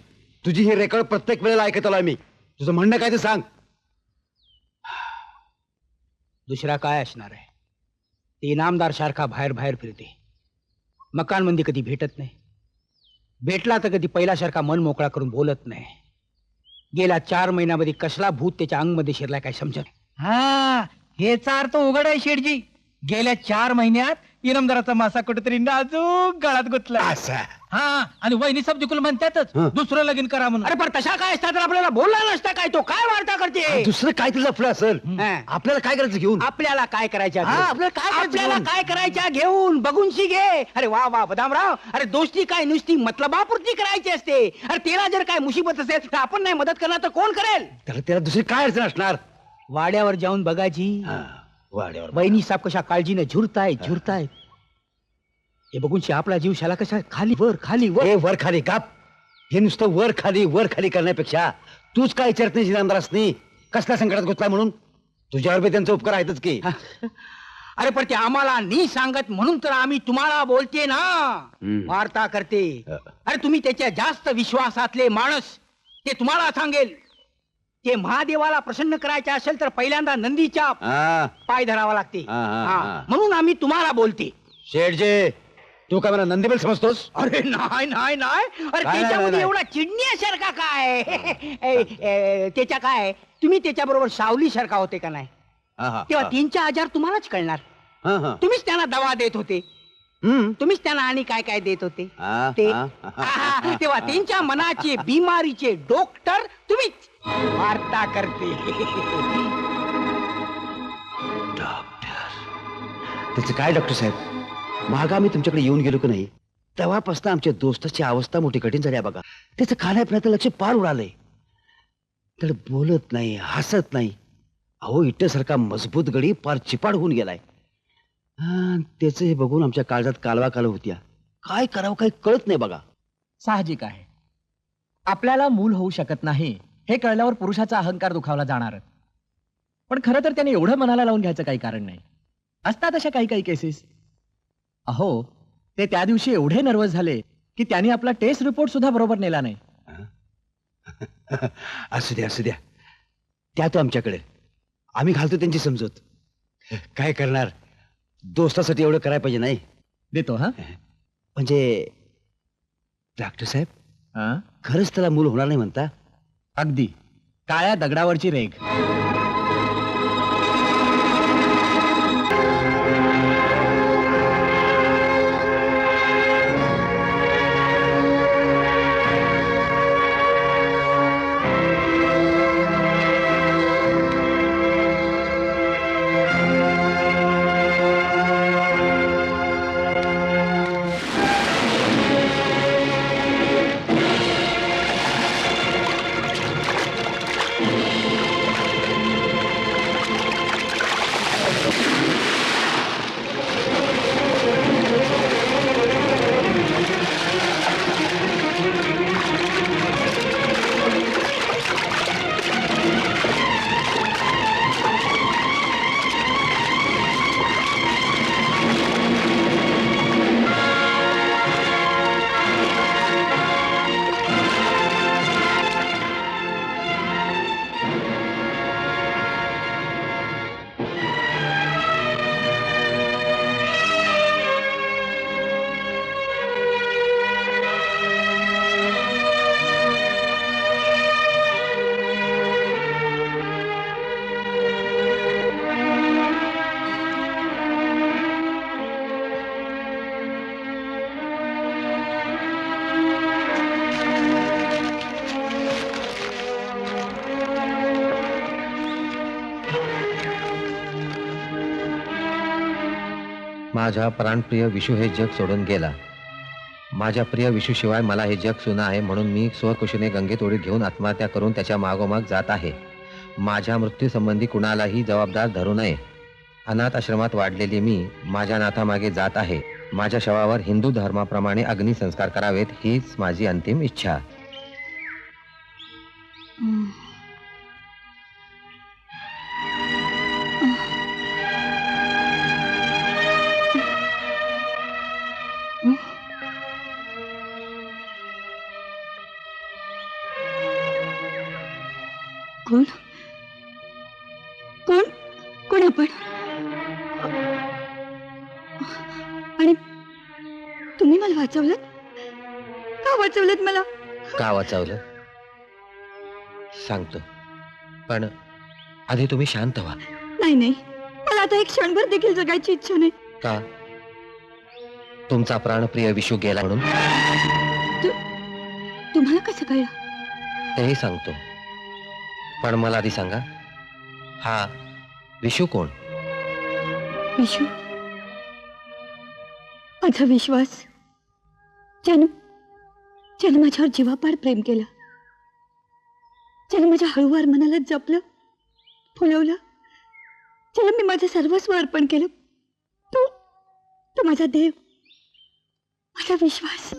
तुझी ही रेकॉर्ड प्रत्येक वेळेला ऐकत आलोय मी. तुझं म्हणणं काय ते सांग. दुसरा काय असणार आहे? ते इनामदार सारखा बाहेर फिरते. मकानमंदी कधी भेटत नाही. भेटला तर कधी पहिल्यासारखा मन मोकळा करून बोलत नाही. गेल्या 4 महिन्यामध्ये कसला भूत त्याच्या अंगमध्ये शिरलाय काय समजत. हा, हेचा अर्थ उघड आहे शेठजी. गेल्या 4 महिन्यात इनामदाराचा मासा कुठेतरी नाजूक गळात गुतला. हा, आणि वहिनी साहेब देखील म्हणतातच दुसरं लगीन करा म्हणून. अरे पण तशा काय असता तर आपल्याला बोलला नसता काय. तो काय वार्ता करते? दुसरं काय तुझं लफडं असेल? आपल्याला काय करायचं घेऊन? आपल्याला काय करायच्या आपल्याला काय करायच्या घेऊन बघूनशी घे. अरे वा बदामराव, अरे दोस्ती काय नुसती मतलबापुरती करायची असते. अरे त्याला जर काय मुसीबत असेल तर आपण नाही मदत करणार तर कोण करेल? त्याला दुसरी काय अडचण असणार? वाड्यावर जाऊन बघायची. वाड्यावर वहिनी साहेब कशा काळजीने झुरतायत. हे बघूनशी आपला जीव शाला कशा खाली वर खाली काप. हे नुसतं वर खाली करण्यापेक्षा तूच काय विचारत नाही इनामदारासनी कसल्या संकटात गुतला म्हणून. तुझ्यावर बी त्यांचा उपकार आहेतच की. अरे पण ते आम्हाला नी सांगत म्हणून तर आम्ही तुम्हाला बोलते ना. वार्ता करते. अरे तुम्ही त्याच्या जास्त विश्वासातले माणूस, ते तुम्हाला सांगेल. ते महादेवाला प्रसन्न करायचे असेल तर पहिल्यांदा नंदीच्या पाय धरावा लागते. म्हणून आम्ही तुम्हाला बोलते. शेठजे, तू काय मला नंदीबेल समजतोस? अरे नाही. अरे त्याच्यामध्ये एवढा चिडण्यासारखा काय? त्याच्या काय, तुम्ही त्याच्याबरोबर सावली सारखा होते का नाही? तेव्हा 3-4 हजार तुम्हालाच कळणार. हा, हा. तुम्हीच त्यांना दवा देत होते. तुम्हीच त्यांना आणि काय काय देत होते हा, ते हा, हा. तेव्हा त्यांच्या मनाचे बिमारीचे डॉक्टर तुम्हीच. वार्ता करते. त्याचं काय डॉक्टर साहेब, माग आम्ही तुमच्याकडे येऊन गेलो की नाही तेव्हापासून आमच्या दोस्ताची अवस्था मोठी कठीण झाली आहे बघा. त्याचं खाण्यापिण्याचं लक्ष पार उडालंय. त्याला बोलत नाही, हसत नाही. अहो इट्टसारखा मजबूत गडी पार चिपाड होऊन गेलाय. त्याचं हे बघून आमच्या काळजात कालवा काल होत्या. काय करावं काही कळत नाही बघा. साहजिक आहे. आपल्याला मूल होऊ शकत नाही हे कळल्यावर पुरुषाचा अहंकार दुखावला जाणार. पण खरं तर त्याने एवढं मनाला लावून घ्यायचं काही कारण नाही. असतात अशा काही काही केसेस. अहो ते त्या दिवशी एवढे नर्वस झाले की त्यांनी आपला टेस्ट रिपोर्ट सुद्धा बरोबर नेला नाही. असू द्या असू द्या, त्या तो आमच्याकडे, आम्ही घालतो त्यांची समजूत. काय करणार, दोस्तासाठी एवढं करायला पाहिजे नाही. देतो हा. म्हणजे डॉक्टर साहेब हा? खरंच त्याला मूल होणार नाही म्हणता? अगदी काळ्या दगडावरची रेघ. माझ्या प्राणप्रिय विशू हे जग सोडून गेला. माझ्या प्रिय विशूशिवाय मला हे जग सुना आहे, म्हणून मी स्वकुशीने गंगेत उडी घेऊन आत्महत्या करून त्याच्या मागोमाग जात आहे. माझ्या मृत्यूसंबंधी कुणालाही जबाबदार धरू नये. अनाथ आश्रमात वाढलेली मी माझ्या नाथामागे जात आहे. माझ्या शवावर हिंदू धर्माप्रमाणे अग्निसंस्कार करावेत हीच माझी अंतिम इच्छा. कोण कोण कोण आपण? आणि तुम्ही मला वाचवलं? का वाचवलं मला? का वाचवलं सांगतो, पण आधी तुम्ही शांत व्हा. नाही नाही, मला आता एक क्षणभर देखील जगायची इच्छा नाही. का? तुमचा प्राणप्रिय विशू गेला म्हणून? तुम्हाला कसं कळलं? तेही सांगतो, पण मला आधी सांगा, हा विशू कोण? विशू माझा विश्वास, ज्यानं माझ्यावर जीवापाड प्रेम केलं, ज्यानं माझ्या हळूवार मनाला जपलं, फुलवलं, ज्याला मी माझं सर्वस्व अर्पण केलं, तो माझा देव, माझा विश्वास.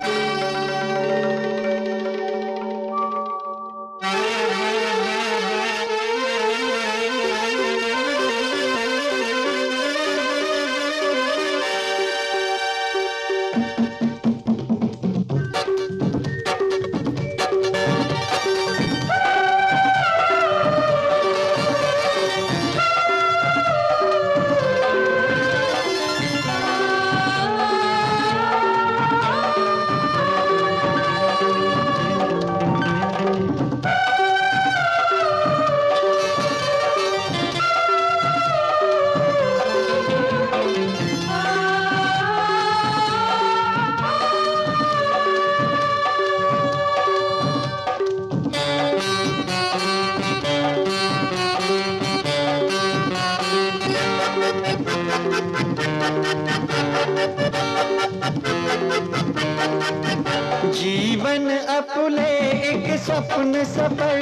जीवन आपले एक स्वप्न सफर,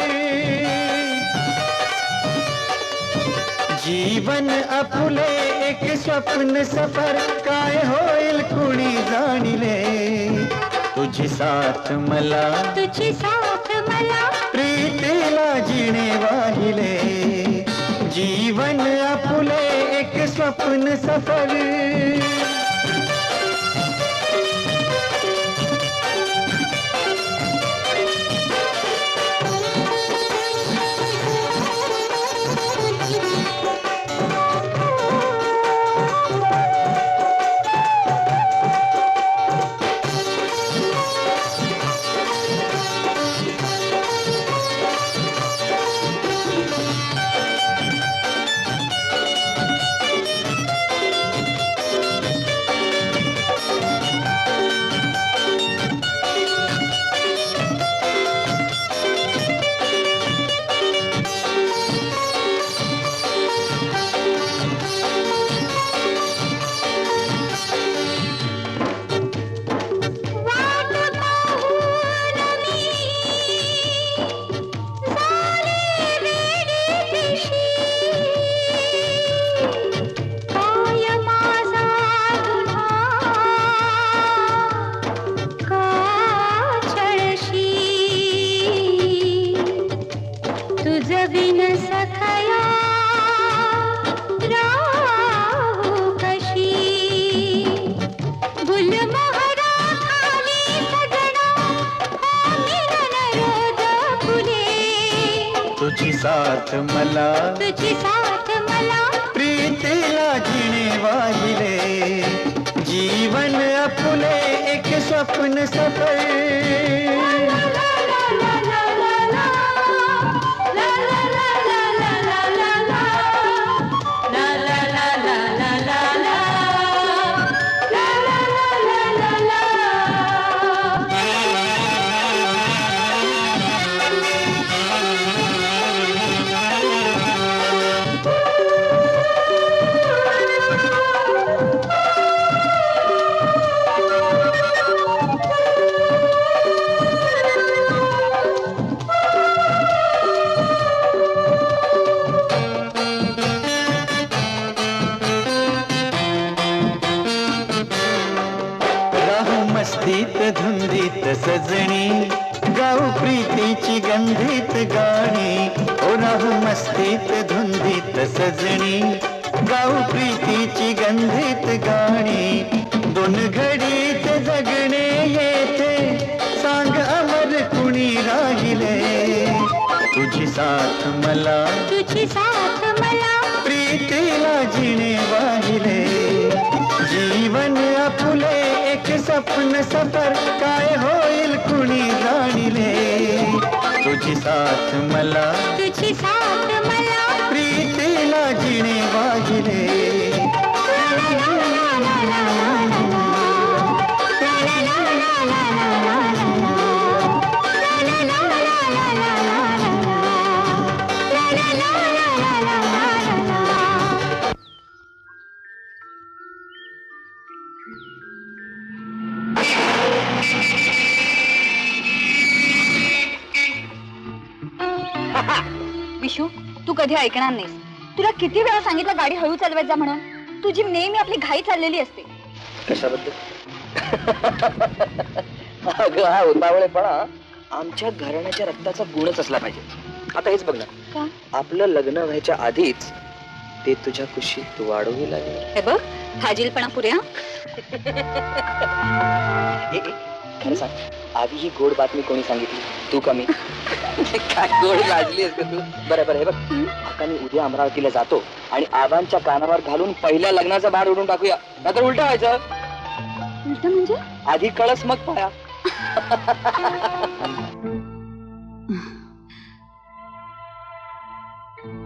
जीवन आपले एक स्वप्न सफर, काय होईल कुणी जाणिले, तुझी साथ मला, तुझी साथ मला, प्रीतीला जिणे वाहिले, जीवन आपले एक स्वप्न सफर. तुझी साथ मला, तुझी साथ मला, प्रीतीला जिणे वाहिले, जीवन आपले एक स्वप्न सफर. मस्तीत धुंदीत सजणी, गाऊ प्रीतीची गंधीत गाणी, ओ राहू मस्तीत धुंदीत सजणी, गाऊ प्रीतीची गंधीत गाणी, दोन घडीत जगणे येथे, सांग अमर कुणी राहिले, तुझी साथ मला, तुझी साथ मला, प्रीतीला जिणे वाहिले, जीवन आपले एक स्वप्न सफर, काय होईल कुणी जाणिले, तुझी साथ मला, तुझी साथ मला, प्रीतीला जिणे वाहिले. विशू, तू कधी ऐकणार नाहीस. तुला किती वेळा सांगितलं गाडी हळू चालवत जा म्हणून. तुझी नेहमी आपली घाई चाललेली असते. कशाबद्दल? अगं हा उतावळेपणा आमच्या घराण्याच्या रक्ताचा गुणच असला पाहिजे. आता हेच बघ ना, का? आपलं लग्न व्हायच्या आधीच ते तुझ्या कुशीत वाढवू लागले. हे बघ, फाजीलपणा पुऱ्या. खरं सांग, आधी ही गोड बातमी कोणी सांगितली, तू कमी? काय गोड गाजली असते तू. बरं हे बघ, आता मी उद्या अमरावतीला जातो आणि आबांच्या कानावर घालून पहिल्या लग्नाचा भार उडून टाकूया, नाहीतर उलट व्हायचं. उलट म्हणजे? आधी कळस मग पाया.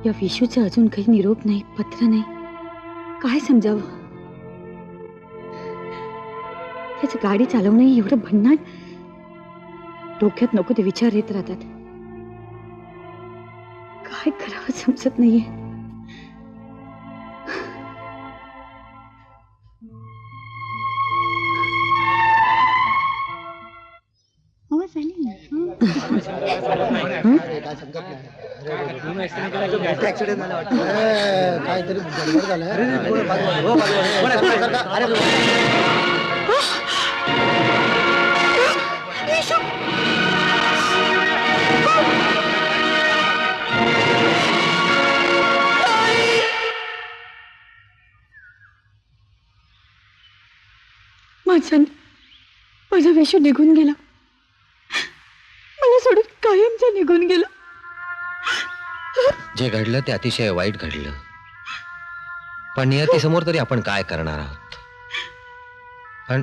या विशूचा अजून काही निरोप नाही, पत्र नाही. काय समजावं? त्याचं गाडी चालवणं एवढं भन्नाट. डोक्यात नको ते विचार येत राहतात. काय करावं समजत नाहीये. माझा विशू निघून गेला, मला सोडून कायमचा निघून गेला. जे घडलं ते अतिशय वाईट घडलं, पण नियतीसमोर तरी आपण काय करणार आहोत. पण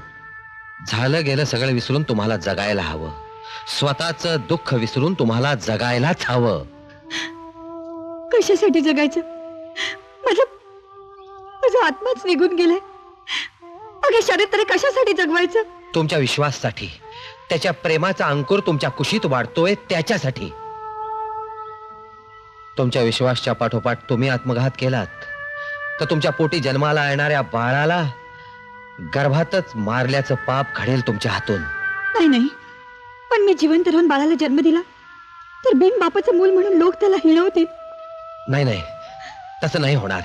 झालं गेलं सगळं विसरून तुम्हाला जगायला हवं. स्वतःचं दुःख विसरून तुम्हाला जगायलाच हवं. कशासाठी जगायचं? माझा आत्माच निघून गेलाय. अगे शरीर तरी कशासाठी जगवायचं? तुमच्या विश्वासासाठी, त्याच्या प्रेमाचा अंकुर तुमच्या कुशीत वाढतोय त्याच्यासाठी. तुमच्या विश्वासच्या पाठोपाठ तुम्ही आत्मघात केलात तर तुमच्या पोटी जन्माला येणाऱ्या बाळाला गर्भातच मारल्याचं पाप घडेल तुमच्या हातून. नाही, पण मी जिवंत राहून बाळाला जन्म दिला तर बिन बापाचं मूल म्हणून लोक त्याला हिणवतील. नाही, तसं नाही होणार.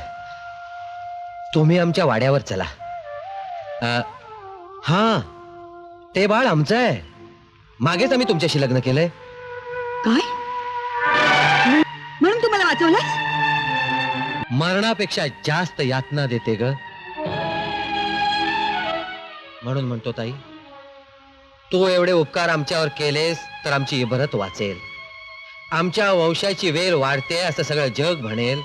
तुम्ही आमच्या वाड्यावर चला. हा, ते बाळ आमचं आहे. मागेच आम्ही तुमच्याशी लग्न केलंय. काय म्हणून तुम्हाला वाचवलंस? मरणापेक्षा जास्त यातना देते ग. म्हणून म्हणतो ताई, तू एवढे उपकार आमच्यावर केलेस तर आमची इबरत वाचेल. आमच्या वंशाची वेल वाढते असं सगळं जग म्हणेल.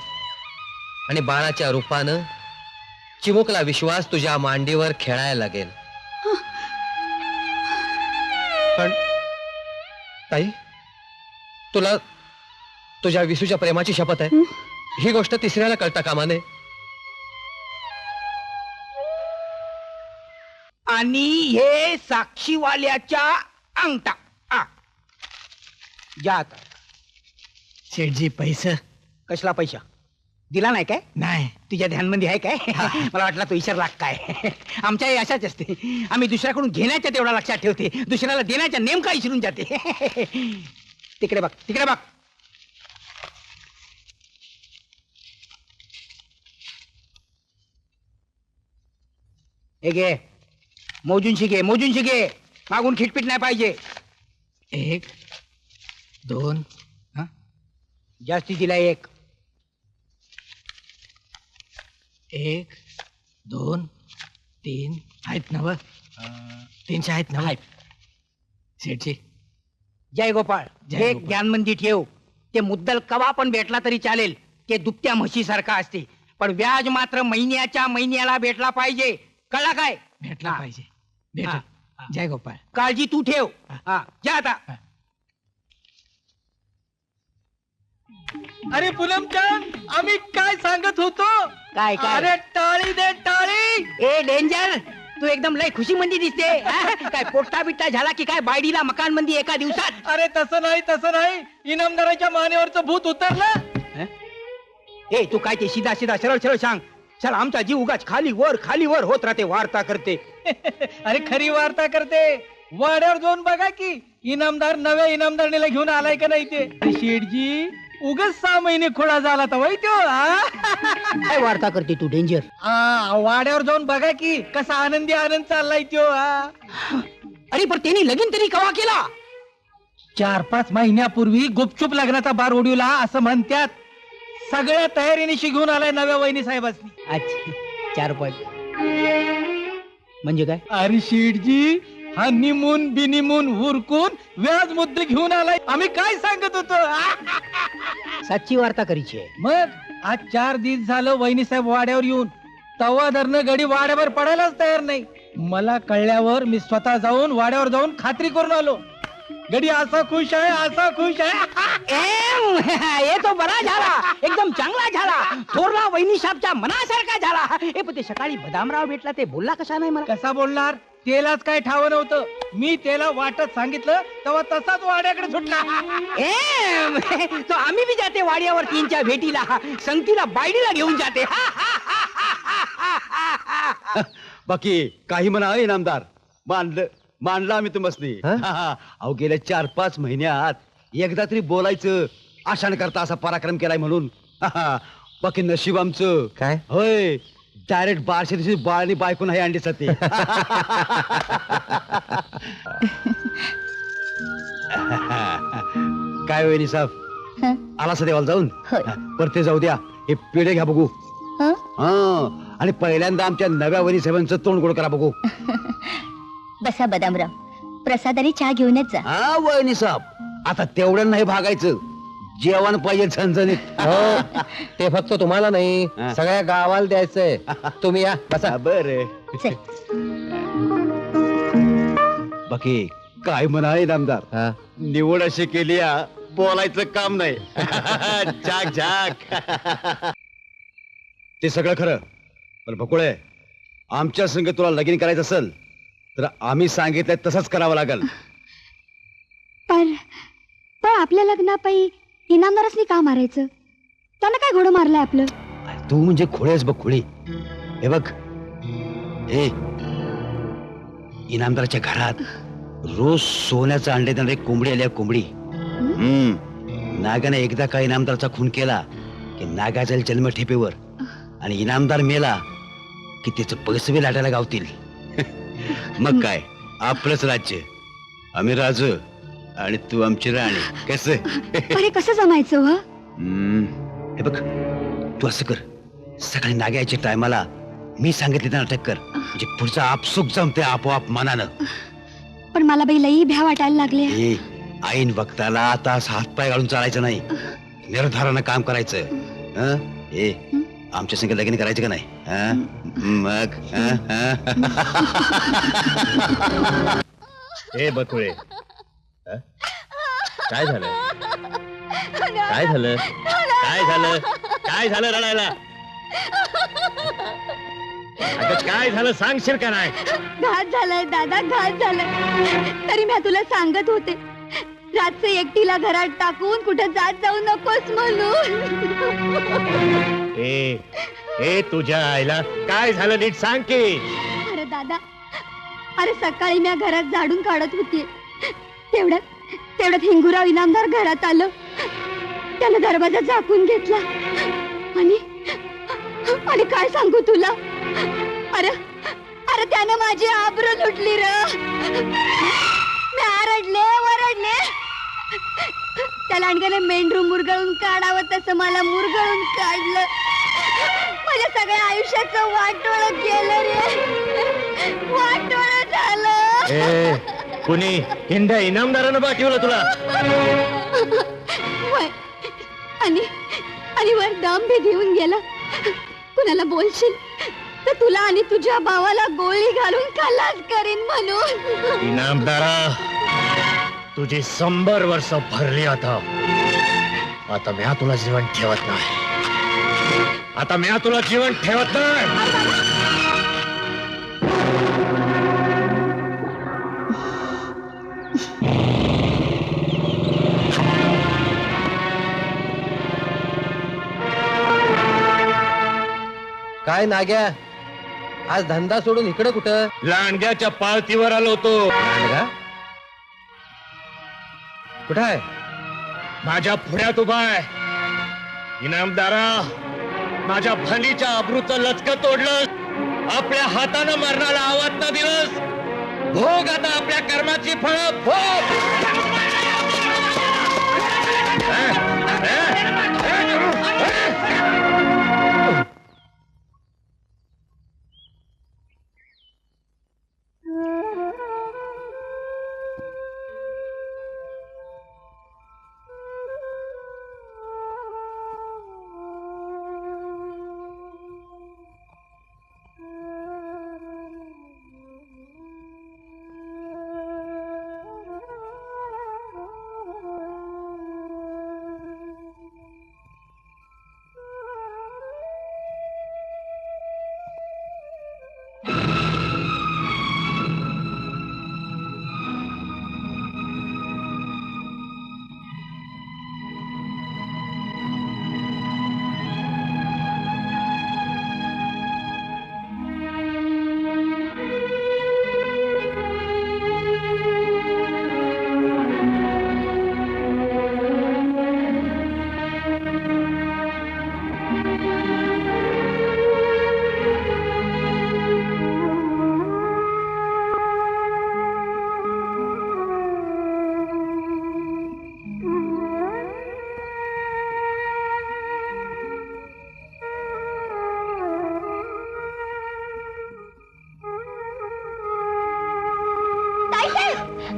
आणि बाळाच्या रूपानं चिमुकला विश्वास तुझ्या मांडीवर खेळायला लागेल. पण ताई, तुला तुझ्या विसूच्या प्रेमाची शपथ आहे. ही गोष्ट तिसऱ्याला कळता कामा नये. आणि हे साक्षीवाल्याच्या अंगठा. जा आता. शेठजी पैसे कसला पैसा दिला नाही काय? नाही. तुझ्या ध्यानमध्ये आहे काय? मला वाटला तो इशार लाग काय. आमच्या अशाच असते. आम्ही दुसऱ्याकडून घेण्याच्या तेवढा लक्षात ठेवते, दुसऱ्याला देण्याच्या नेमका विसरून जाते. तिकडे बघ, तिकडे बघ. हे घे, मोजून घे, मागून खिटपीट नाही पाहिजे. 1 2 जास्ती दिला 1 1 2 3 आहेत ना? 300 आहेत ना? शेठजी जय गोपाळ. हे ज्ञानमंदी ठेव. ते मुद्दल कवा पण भेटला तरी चालेल. ते दुभत्या म्हशीसारखा असते, पण व्याज मात्र महिन्याच्या महिन्याला भेटला पाहिजे. कळला काय? भेटला पाहिजे. भेट. जय गोपाळ. काळजी तू ठेव. जा आता. अरे पूनमचंद, आम्ही काय सांगत होतो? काय काय? अरे टाळी दे टाळी. ए डेंजर, तू एकदम लय खुशी मंदी दिसते. काय पोट्टा बिट्टा झाला की काय बायडीला मकान मंदी एका दिवसात? अरे तसं नाही. इनामदाराच्या मानेवरचं भूत उतरलं. ए तू काय ते सीधा सरळ सांग. चल, आमचा जीव उगाच खाली वर होत राहते, वार्ता करते. अरे खरी वार्ता करते. वाड्यावर जाऊन बघा की इनामदार नव्या इनामदारणीला घेऊन आलाय का नाही ते. शेठजी उगाच 6 महिने खोडा झाला तर वय तो. काय वार्ता करते तू डेंजर? वाड्यावर जाऊन बघा की कसा आनंद चाललाय तो. अरे पण त्यांनी लगीन तरी कवा केला? 4-5 महिन्यापूर्वी गुपचूप लग्नाचा बार उडवला असं म्हणतात. सगळ्या तयारीने घेऊन आलाय नव्या वहिनी साहेबांनी. अच्छा, 4 पॉईंट म्हणजे काय? अरे शेठजी, हा निमून बिनिमून उरकून व्याज मुद्दे घेऊन आलाय. आम्ही काय सांगत होतो? साची वार्ता करीची आहे. मग आज 4 दिवस झालं वहिनी साहेब वाड्यावर येऊन तवा धरणं गडी वाड्यावर पडायलाच तयार नाही. मला कळल्यावर मी स्वतः जाऊन वाड्यावर जाऊन खात्री करून आलो. गडी असा खुश आहे. हे तो बरा झाला, एकदम चांगला झाला. थोरला वहिनी साहेबच्या मनासारखा झाला. हे पण ते सकाळी बदामराव भेटला, ते बोलला कसा नाही मला? कसा बोलणार? तेलाच काय ठाव नव्हतं. मी त्याला वाटत सांगितलं तेव्हा तसाच वाड्याकडे सुटला. तो आम्ही बी जाते वाड्यावर 3च्या भेटीला, संगतीला बायडीला घेऊन जाते. बाकी काही म्हणा इनामदार, मानलं मानलं आम्ही तुम्हाला हा? अहो गेल्या 4-5 महिन्यात एकदा तरी बोलायचं आशान करता असा पराक्रम केलाय म्हणून बाकी नशीब आमचं काय? होय डायरेक्ट 12 दिवशी बाळानी बायकून आहे अंडी सती काय वहिनी साहेब आला देवाला जाऊन परत जाऊ द्या हे पिढे घ्या बघू हा आणि पहिल्यांदा आमच्या नव्या वहिनी साहेबांचं तोंड गोड करा बघू बसा बदामराव प्रसादाने चहा घेऊनच जा. हा वहिनी साहेब आता तेवढं नाही भागायचं जेवण पाहिजे झणझणीत हो ते फक्त तुम्हाला नाही हा. सगळ्या गावाला द्यायचंय तुम्ही या बसा. बर बाकी काय म्हणाय नामदार हा. निवड अशी केली आ, बोलायचं काम नाही झाक झाक ते सगळं खरं पण बकुळे आमच्या संग तुला लगीन करायचं असेल तर आम्ही सांगितलंय तसंच करावं लागेल पण पण आपल्या लग्नापायी इनामदारसनी का मारायचं? त्यानं काय घोडं मारलंय आपलं? तू म्हणजे खोळेस बघ खोळी हे बघ ए इनामदाराच्या घरात रोज सोन्याचं अंडे देणारी कोंबडी आली आहे, कोंबडी नागाने एकदा का इनामदारचा खून केला की नागा जाईल जन्मठेपेवर आणि इनामदार मेला की त्याचं पैसे लाटायला गावतील मग काय आपलंच राज्य आम्ही राजू आणि तू आमची राणी कसं अरे कसं जमायचं हो? हे बघ तू असं कर सकाळी नागायच्या टायमाला मी सांगितले त्यांना अटक कर म्हणजे पुढचा आपसुक जमते आपोआप मनानं पण मला बाई लई भ्या वाटायला लागले. ए ऐन वक्ताला आता हातपाय घालून चालायचं नाही निर्धारानं काम करायचं हं? ए आमच्या संग लगीन करायचं का नाही हं? मग ए बकुळे हं? काय झालं काय झालं काय झालं काय झालं रडायला अगं काय झालं सांगशील का नाही घात झालाय दादा, घात झालाय. तरी मी तुला सांगत होते रातचं एकटीला घरात टाकून कुठे जात जाऊ नकोस म्हणून. ए ए तुझ्या आईला काय झालं नीट सांग की. अरे दादा, अरे सकाळी मी घरात झाडून काढत होती तेवढ्यात हिंगुराव इनामदार घरात आलं. त्यानं दरवाजा झाकून घेतला आणि आणि काय सांगू तुला, अरे अरे त्यानं माझी आबरू लुटली र. मी आरडले वरडले, त्या लांडग्याने मेंढरू मुरगळून काढावं तसं मला मुरगळून काढलं. माझ्या सगळ्या आयुष्याचं वाटोळ केलं रे, वाटोळ झालं. ए कुणी हिंड्या इनामदारानं पाठवलं तुला. वय, आणि वर दम भी घेऊन गेला. कुणाला बोलशील तर तुला आणि तुझ्या भावाला गोळी घालून खलास करीन म्हणून. इनामदारा तुझी 100 वर्ष भरली आता मी तुला जीवन ठेवत नाही. आता मी तुला जीवन ठेवत नाही. काय नाग्या आज धंदा सोडून इकडे कुठं? लांडग्याच्या पाळतीवर आलो होतो. लांडगा? कुठं आहे? माझ्या पुढ्यात उभा आहे. इनामदारा माझ्या भलीच्या अब्रूचं लचक तोडलं, आपल्या हातानं मरणाला आवाज न दिलंस. भोग आता आपल्या कर्माची फळ भोग.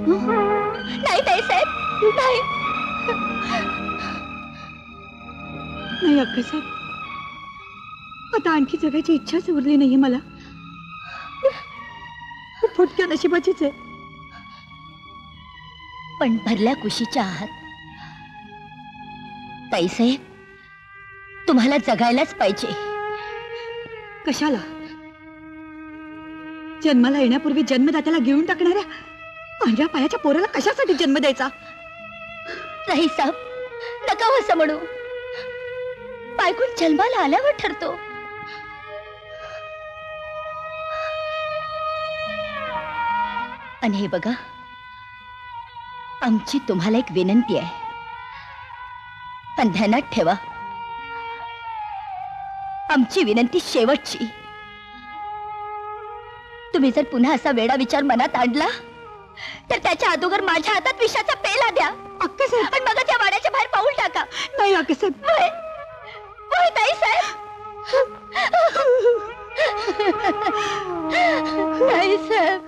नाही ताईसाहेब, नाही. नाही अक्कासाहेब, आता आणखी जगायची इच्छाच उरली नाहीये मला. फुटक्या नशिबाचीच आहे. पण भरल्या कुशीच्या आहात ताईसाहेब. तुम्हाला जगायलाच पाहिजे. कशाला? जन्माला येण्यापूर्वी जन्मदात्याला गिळून टाकणाऱ्या पांढऱ्या पायाच्या पोराला कशासाठी जन्म द्यायचा? नाही साहेब, नका हो असं म्हणू. बायकून जन्माला आल्यावर ठरतो. आणि हे बघा, आमची तुम्हाला एक विनंती आहे, पण ध्यानात ठेवा, आमची विनंती शेवटची. तुम्ही जर पुन्हा असा वेडा विचार मनात आणला तर त्याच्या अगोदर माझ्या हातात विषाचा पेला द्या. अक्कासाहेब, पण मग त्या वाड्याच्या बाहेर पाऊल टाका. नाही अक्कासाहेब. होय, होय ताईसाहेब. ताईसाहेब.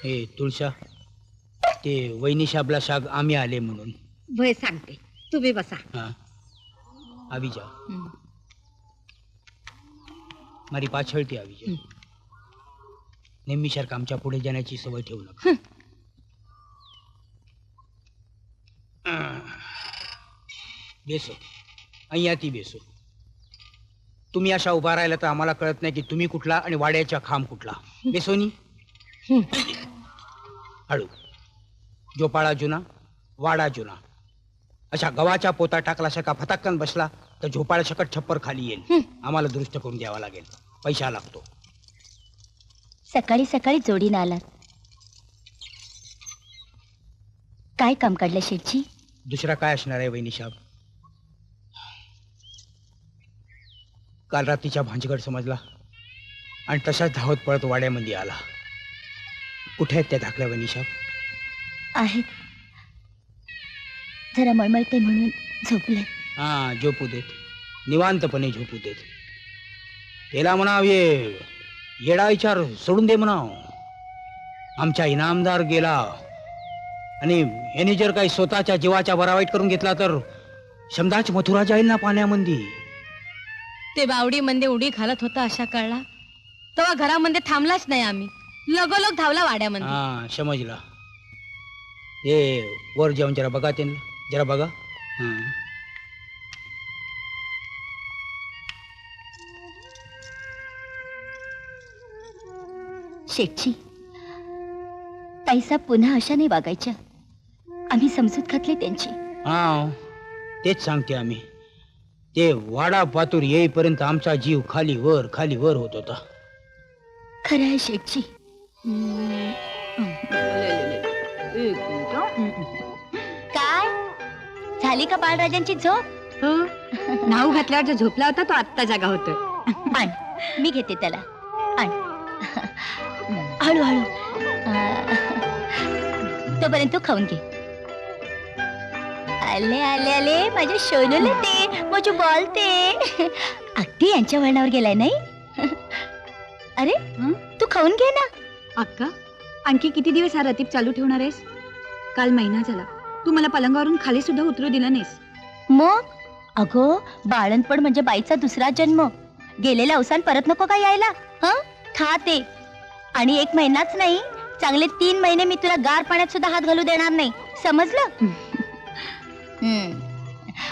हे तुळशा, ते वहिनी शाबला शाग आम्ही आले म्हणून. वय सांगते, तुम्ही बसा. हाँ, अभी जाओ. मारी पाछळती આવી जाओ. नेहमीसारखं आमच्या पुढे जाण्याची सवय ठेवू नका. बेसो, અહીંયા ती बेसो. तुम्ही अशा उभा राहिला तर आम्हाला कळत नाही की तुम्ही कुठला आणि वाड्याचा खांब कुठला. बेसोनी हळू. जोपाळा जुना, वाडा जुना. अशा गव्हाच्या पोता टाकल्यासारखा फटाकन बसला तर झोपाळा सकट छप्पर खाली येईल. आम्हाला दुरुस्त करून द्यावा लागेल, पैसा लागतो. सकाळी सकाळी जोडीनं आलात. काय काम काढलं शेठजी? दुसरा काय असणार आहे वहिनी साहेब? काल रात्रीच्या भांजगड समजला आणि तसाच धावत पळत वाड्यामध्ये आला. कुठे आहेत त्या धाकल्या वहिनी साहेब? आहेत, जरा मळमळते म्हणून झोपले. हा, झोपू देत, निवांतपणे झोपू देत. त्याला म्हणाव ये येडा विचार सोडून दे म्हणाव. आमचा इनामदार गेला आणि याने जर काही स्वतःच्या जीवाच्या बरावाईट करून घेतला तर समजाच मथुरा जाईल ना पाण्यामध्ये. ते बावडी मध्ये उडी घालत होता अशा कळला तेव्हा घरामध्ये थांबलाच नाही. आम्ही लगोलग धावला वाड्यामध्ये. हा, समजला. ये वर जाऊन जरा बघा त्यांना, जरा बघा. शेठजी, ताईसाहेब पुन्हा अशा नाही वागायच्या. आम्ही समजूत घातली त्यांची. हा, तेच सांगते आम्ही. ते वाडा पातूर येईपर्यंत आमचा जीव खाली वर होत होता. खरं आहे शेठजी. काय झाली का बाळराजांची झोप? हो, नाव घातल्यावर जो झोपला होता तो आत्ता जागा होतोय. आण, मी घेते त्याला. आण, हळूहळू. तोपर्यंत तू खाऊन घे. आले आले आले माझ्या शोनूला ते मोजू बोलते. अगदी यांच्या वळणावर गेलाय नाही. अरे तू खाऊन घे ना. अक्का, आणखी किती दिवस हा रतीप चालू ठेवणार आहेस? काल महिना झाला तू मला पलंगावरून खाली सुद्धा उतरू दिला नाहीस. मग अगो, बाळणपण म्हणजे बाईचा दुसरा जन्म. गेलेलं अवसान परत नको का यायला? हं, खा ते. आणि 1 महिनाच नाही, चांगले 3 महिने मी तुला गार पाण्यात सुद्धा हात घालू देणार नाही, समजलं?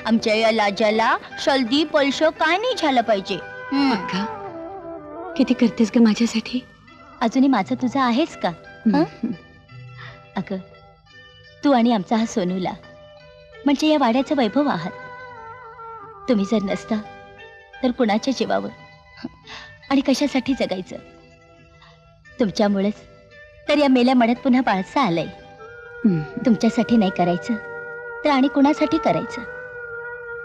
आमच्या या लाजाला शलदी पलशो काय नाही झालं पाहिजे. अक्का, किती करतेस ग माझ्यासाठी? अजूनही माझं तुझं आहेस का? अगं, तू आणि आमचा हा सोनूला म्हणजे या वाड्याचं वैभव आहात. तुम्ही जर नसता तर कुणाच्या जीवावर आणि कशासाठी जगायचं? तुमच्यामुळेच तर या मेल्या मड्यात पुन्हा बाळसं आलंय. तुमच्यासाठी नाही करायचं तर आणि कुणासाठी करायचं?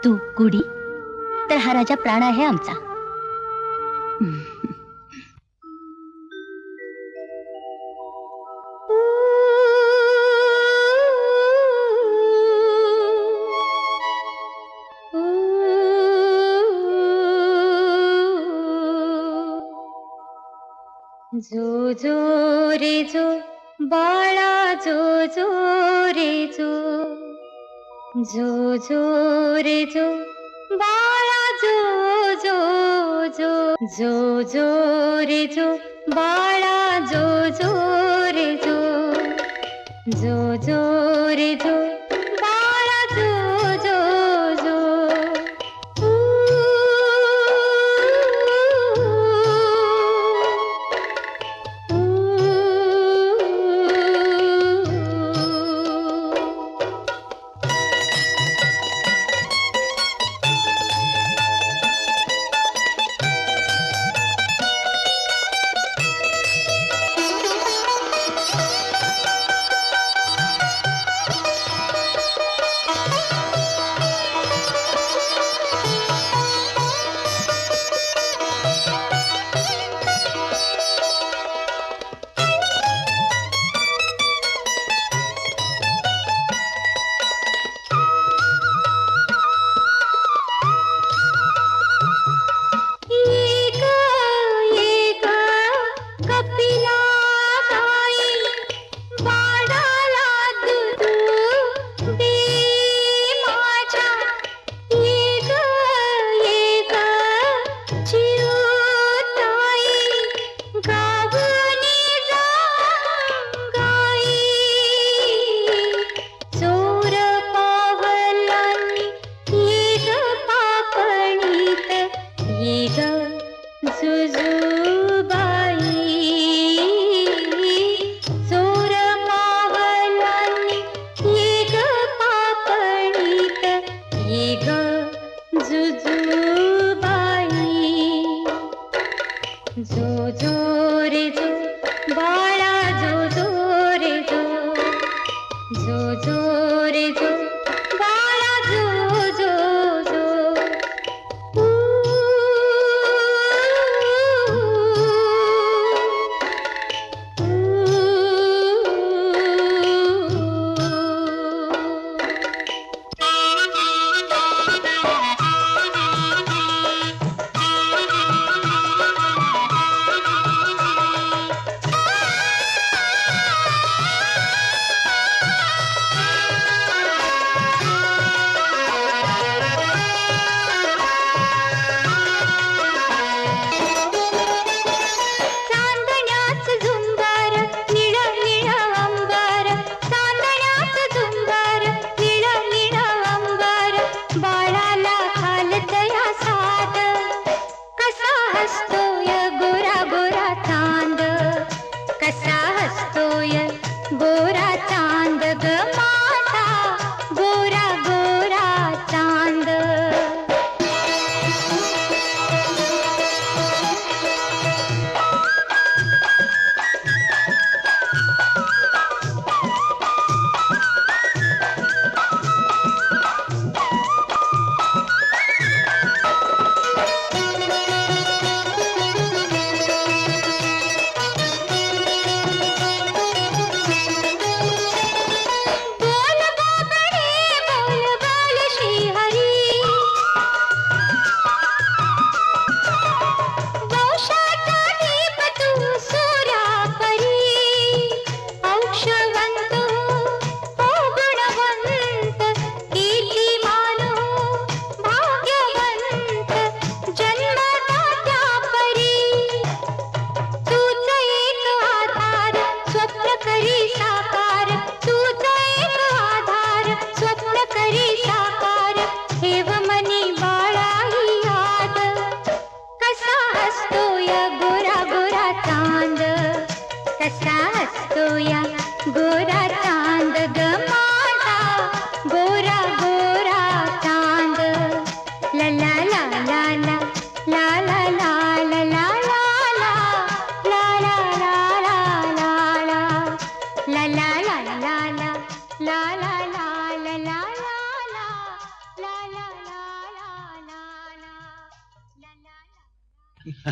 तू गुढी तर हा राजा प्राण आहे आमचा. जो जो रे जो बाळा जो जो रे जो जो जो रे जो बाळा जो जो जो जो जो रे जो बाळा जो जो रे जो जो जो रे जो बाळा जो जो जो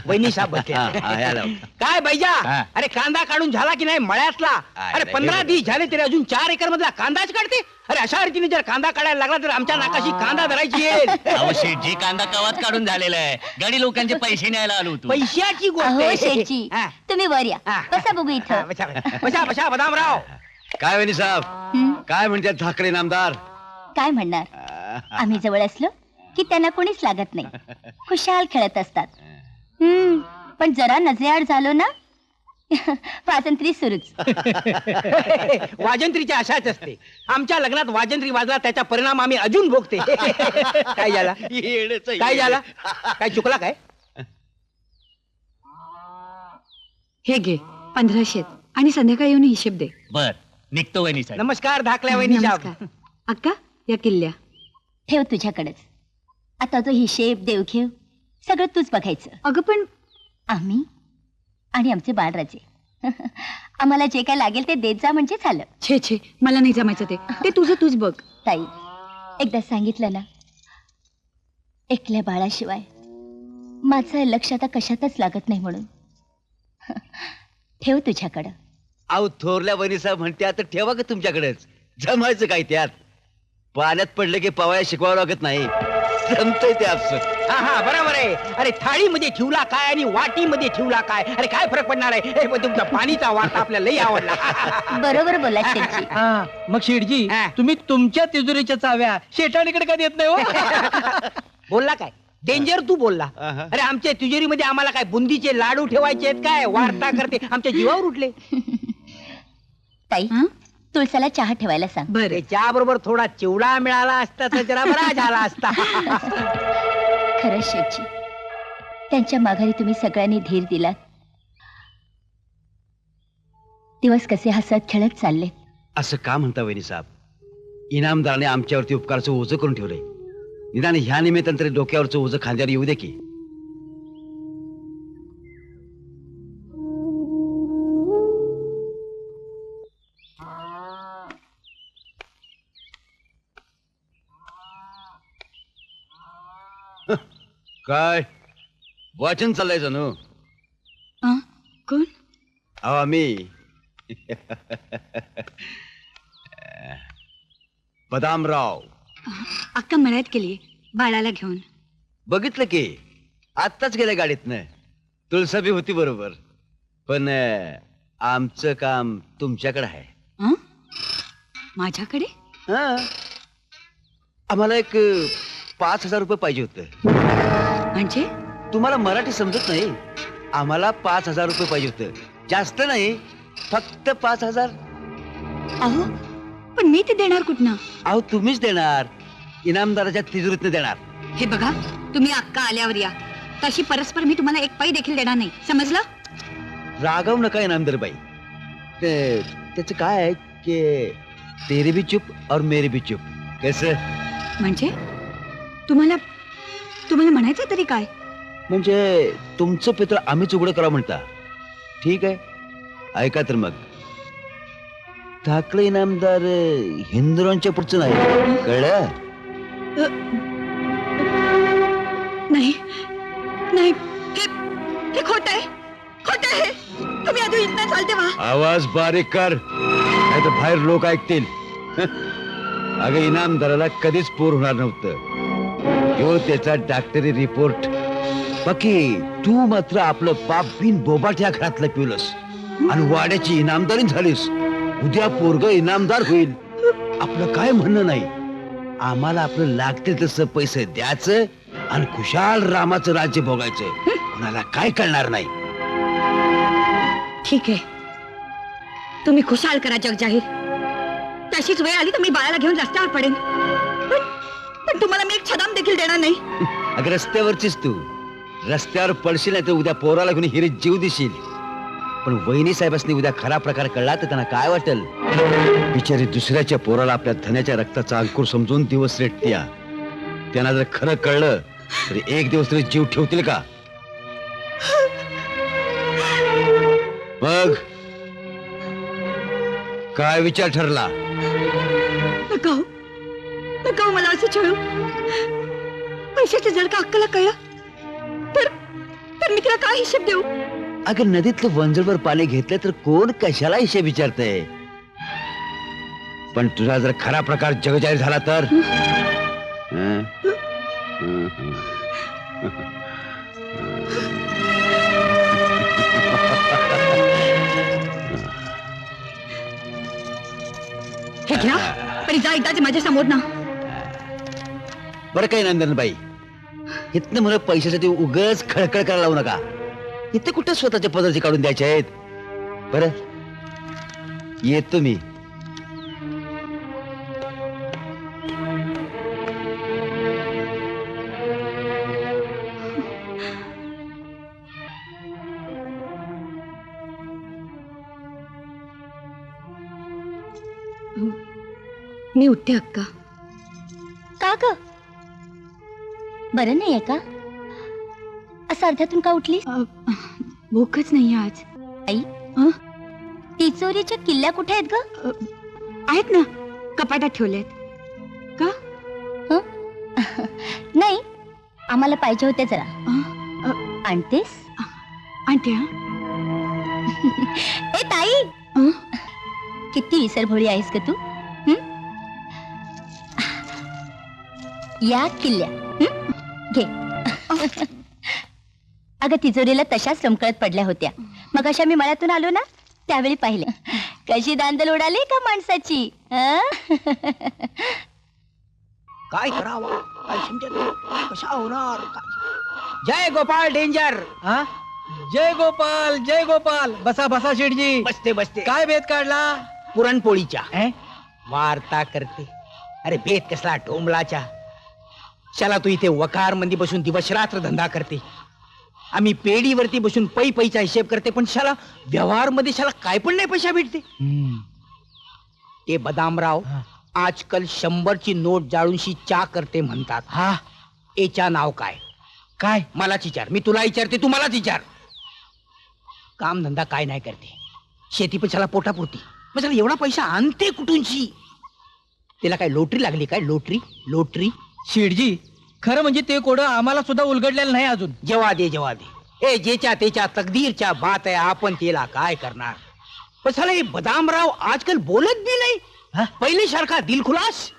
वहिनी साहेब बसले. काय बैजा, अरे कांदा काढून झाला की नाही मळ्यातला? अरे 15 दिवस झाले तरी अजून 4 एकर मधला कांदाच काढते. अरे अशा रीतीने जर कांदा काढायला लागला तर आमच्या नाकाशी कांदा धरायची आहे. शेठजी कांदा कवाच काढून झालेला आहे. गाडी लोकांचे पैसे न्यायला आलो होतो. पैशाची गोष्ट अहो आहे. शेठजी, हा. तुम्ही वर या. हा. बसा बघू हा, इथं. बसा, बसा, बसा, बदामराव. काय वहिनी साहेब, हं, काय म्हणतात ठाकरे नामदार? काय म्हणणार? आम्ही जवळ असलो की त्यांना कोणीच लागत नाही. खुशाल खेळत असतात. पण जरा नजरेआड झालो ना स्वातंत्र्य सुरूच. वाजंत्रीच्या अशाच असते. आमच्या लग्नात वाजंत्री वाजला त्याचा परिणाम आम्ही अजून भोगते. काय झाला? काय झाला? काय चुकला काय? हे घे 1500 आणि संध्याकाळी येऊन हिशेब दे. बर निघतो वहिनी साहेब. नमस्कार धाकल्या वहिनी साहेब. नमस्कार. अक्का या किल्ल्या. ठेव तुझ्याकडेच. आता तो हिशेब देवघेव सगळं तूच बघायचं. अगं पण आम्ही आणि आमचे बाळराजे आम्हाला जे काय लागेल ते देत जा म्हणजे झालं. छे छे मला नाही जमायचं ते तुझं तूच बघ. ताई, एकदा सांगितलं ना, एकल्या बाळाशिवाय माझं लक्ष आता कशातच लागत नाही म्हणून. ठेव तुझ्याकडं. अहो थोरल्या वहिनी साहेब म्हणते आता ठेवा का तुमच्याकडेच. जमायचं काय त्यात? पाण्यात पडलं की पवाया शिकवावं लागत नाही. जमतंय ते आपलं. हा हा बरोबर आहे. अरे थाळीमध्ये ठेवला काय आणि वाटीमध्ये ठेवला काय, अरे काय फरक पडणार आहे? हे पण तुमचा पाणीचा वाटा आपल्याला लई आवडला. बरोबर बोला शेठजी. हा मग शेठजी हा. तुम्ही तुमच्या तिजोरीच्या चाव्या शेठाणीकडे का देत नाही हो? बोलला काय? डेंजर तू बोलला. अरे आमच्या तिजोरीमध्ये आम्हाला काय बुंदीचे लाडू ठेवायचे आहेत काय? वार्ता करते आमच्या जीवावर उठले. ताई, हं? तुळसाला चहा ठेवायला सांग. बरं चहा बरोबर थोडा चिवडा मिळाला असता तर जरा बरा झाला असता. खरंच शेठजी, त्यांच्या माघारी तुम्ही सगळ्यांनी धीर दिलात. दिवस कसे हसत खेळत चालले. असं का म्हणता वहिनी साहेब? इनामदाराने आमच्यावरती उपकाराचं ओझं करून ठेवलंय. निदान ह्या निमित्तानं तरी डोक्यावरचं ओझं खांद्यावर येऊ दे की. काय वाचन चाललंय जणू? कोण? अहो आम्ही बदामराव. अक्का मळ्यात गेली बाळाला घेऊन. बघितलं की आत्ताच गेल्या गाडीतनं. तुळसा बी होती बरोबर. पण आमचं काम तुमच्याकडे आहे. हं? माझ्याकडे? हा. आम्हाला एक 5,000 रुपये पाहिजे होते. म्हणजे तुम्हाला मराठी समजत नाही. आम्हाला 5,000 रुपये पाहिजे होते. जास्त नाही, फक्त 5,000. अहो पण मी ते देणार कुठनं? अहो तुम्हीच देणार. इनामदाराच्या तिजोरीतनं देणार. हे बघा तुम्ही अक्का आल्यावर या. तशी परस्पर मी तुम्हाला एक पाई देखील देणार नाही, समजलं? रागव नका इनामदार बाई. त्याच काय आहे की तेरी भी चुप और मेरी भी चुप. कसं म्हणजे तुम्हाला म्हणायचं तरी काय? म्हणजे तुमचं पित्र आम्हीच उघडं करा म्हणता. ठीक आहे, ऐका तर मग. ठाकरे इनामदार हिंदुरांच्या पुढचं नाही, कळलं? नाही नाही हे खोट आहे, खोट आहे. तुम्ही आधी इथनं चालते व्हा. आवाज बारीक कर, नाही तर बाहेर लोक ऐकतील. अगं इनामदाराला कधीच पूर होणार नव्हतं. ह्यो त्याचा डॉक्टरी रिपोर्ट. बाकी तू मात्र आपलं बाप बिन बोबाट्या घरातलं पिवलंस आणि वाड्याची इनामदारी झालीस. उद्या पोरग इनामदार होईल. आपलं काय म्हणणं नाही. आम्हाला आपलं लागतील तसं पैसे द्यायचं आणि खुशाल रामाचं राज्य भोगायचं. कोणाला काय कळणार नाही. ठीक आहे, तुम्ही खुशाल करा जग जाहीर. तशीच वेळ आली तर मी बाळाला घेऊन रस्त्यावर पडेन. पण तुम्हाला मी एक छदाम देखील देणार नाही. अगं रस्त्यावरचीच तू. रस्त्यावर पडशील नाही तर उद्या पोराला घेऊन हिरीत जीव देशील. पण वहिनी साहेबांनी उद्या खरा प्रकार कळला तर त्यांना काय वाटेल? बिचारी दुसऱ्याच्या पोराला आपल्या धन्याच्या रक्ताचा अंकुर समजून दिवस रेटत्या. त्यांना जर खरं कळलं तर एक दिवस तरी जीव ठेवतील का? मग काय विचार ठरला? नका मला असं छळू. पैशाचं जर का अक्काला कळलं तर पण मी तिला काय हिशेब देऊ? अगं नदीतलं वंजळवर पाणी घेतलं तर कोण कशाला हिशेब विचारतंय. पण तुझा जर खरा प्रकार जगजाहीर झाला तर हं? हे घ्या पण जा एकदाच माझ्या समोर ना. बरं काही नंदनबाई, इथनं मला पैशासाठी उगाच खळखळ करायला लावू नका. इथे कुठं स्वतःच्या पदरचे काढून द्यायचे आहेत. बरं येतो मी. मी उठते अक्का. का ग बरं नाहीये का? असं अर्ध्यातून का उठली? भूकच नाही आज. आई तिचोरीच्या किल्ल्या कुठे आहेत ग? आहेत ना, कपाटात ठेवलेत. का? नाही, आम्हाला पाहिजे होते जरा. आणतेस? आणते. ए ताई, किती विसरभोळी आहेस ग तू. या किल्ल्या घे. अगं तिजोरीला तशाच रमकळत पडल्या होत्या. मग अशा मी मळ्यातून आलो ना त्यावेळी पाहिले. कशी दांदल उडाली का माणसाची. काय करावा काय समजत नाही. कशा होणार काय? जय गोपाळ डेंजर. हा जय गोपाल जय गोपाल. बसा बसा शेठजी. बसते बसते. काय भेद काढला? पुरणपोळीच्या वार्ता करते. अरे भेद कसला डोंबलाच्या. शाला तू इथे वकार मंदी बसून दिवस रात्र धंदा करते. आम्ही पेढीवरती बसून पै पैचा हिशेब करते. पण शाला व्यवहार मध्ये शाला काय पण नाही पैसा भेटते. ते बदामराव आजकाल 100ची नोट जाळूनशी चा करते म्हणतात. हा एच्या नाव काय? काय? मलाच विचार. मी तुला विचारते तू मलाच विचार. काम धंदा काय नाही करते. शेती पण शाला पोटापुरती. मग शाला एवढा पैसा आणते कुठूनशी? तिला काय लोटरी लागली काय? Lottery lottery. शेठजी खरं म्हणजे ते कोडं आम्हाला सुद्धा उलगडलेलं नाही अजून. जेव्हा दे जेव्हा दे. ए जेच्या त्याच्या तकदीरच्या बात आहे. आपण तिला काय करणार. पण साला हे बदामराव आजकाल बोलत बी नाही. पहिले सारखा दिलखुलास.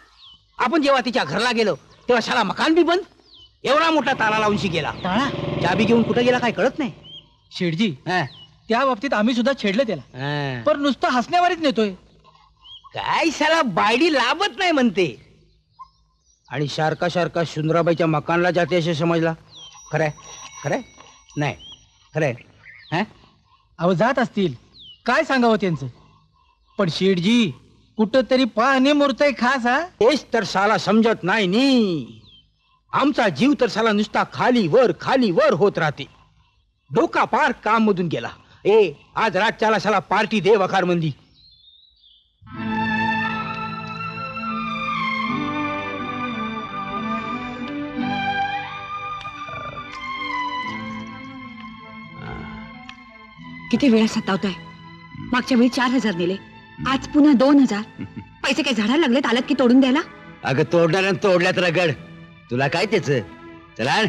आपण जेव्हा तिच्या घरला गेलो तेव्हा शाला मकान बी बंद. एवढा मोठा ताला लावूनशी गेला. टाळा चाबी घेऊन कुठे गेला काय कळत नाही. शेठजी त्या बाबतीत आम्ही सुद्धा छेडलं त्याला. पण नुसतं हसण्यावारीच नेतोय. काय साला बायडी लाभत नाही म्हणते. आणि सारखा सारखा सुंदराबाईच्या मकानला जाते असे समजला. खरंय खरंय नाही खरंय. अहो जात असतील काय सांगावं त्यांचं. पण शेठजी कुठं तरी पाणी मुरतय खास. हा तेच तर साला समजत नाही नी. आमचा जीव तर साला नुसता खाली वर होत राहते. डोका पार काम मधून गेला. ए आज रातच्याला साला पार्टी दे वखार मंदी. किती वेळा सतावताय. मागच्या वेळी 4000 दिले, आज पुन्हा 2000. पैसे काय झाडाला लागलेत आलत की तोडून द्यायला? अगं तोडणार तोडल्यात रगड. तुला काय त्याच. चला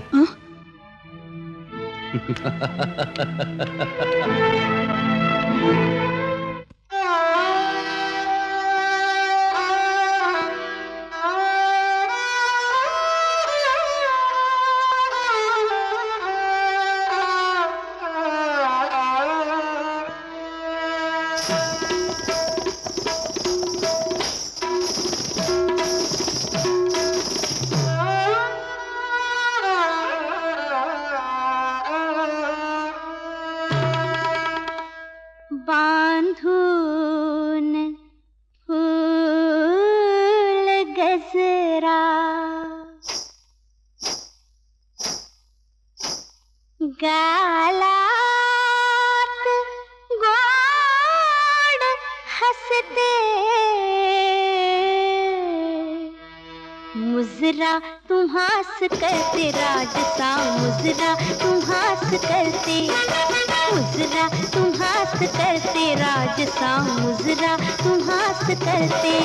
बांधून फूल गजरा गालात गोड हसते मुजरा तुम्हास करते राजसा मुजरा तुम्हास करते मुजरा तुम्हास करते राजसा मुजरा तुम्हास करते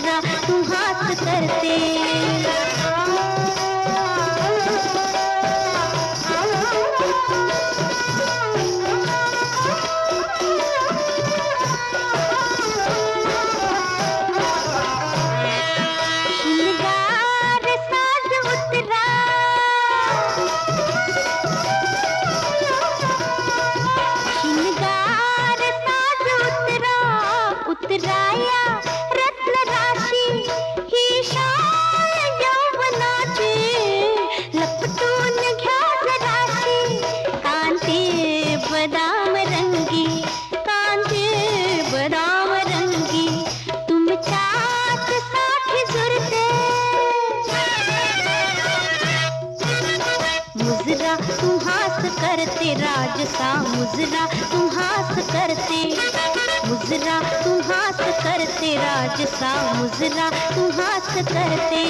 मुजरा तुम हाथ करते श्रृंगार साज उतरा श्रृंगार साज उतरा उतराया रत्न राशी ही शाल यौवनाची लपटून घ्या जराशी कांती बदाम रंगी तुमच्यात साठी जुरते मुजरा तुम हास करते राजसा मुजरा तुम हास करते मुजरा तुम हास करते राजसा मुजरा तुम हास करते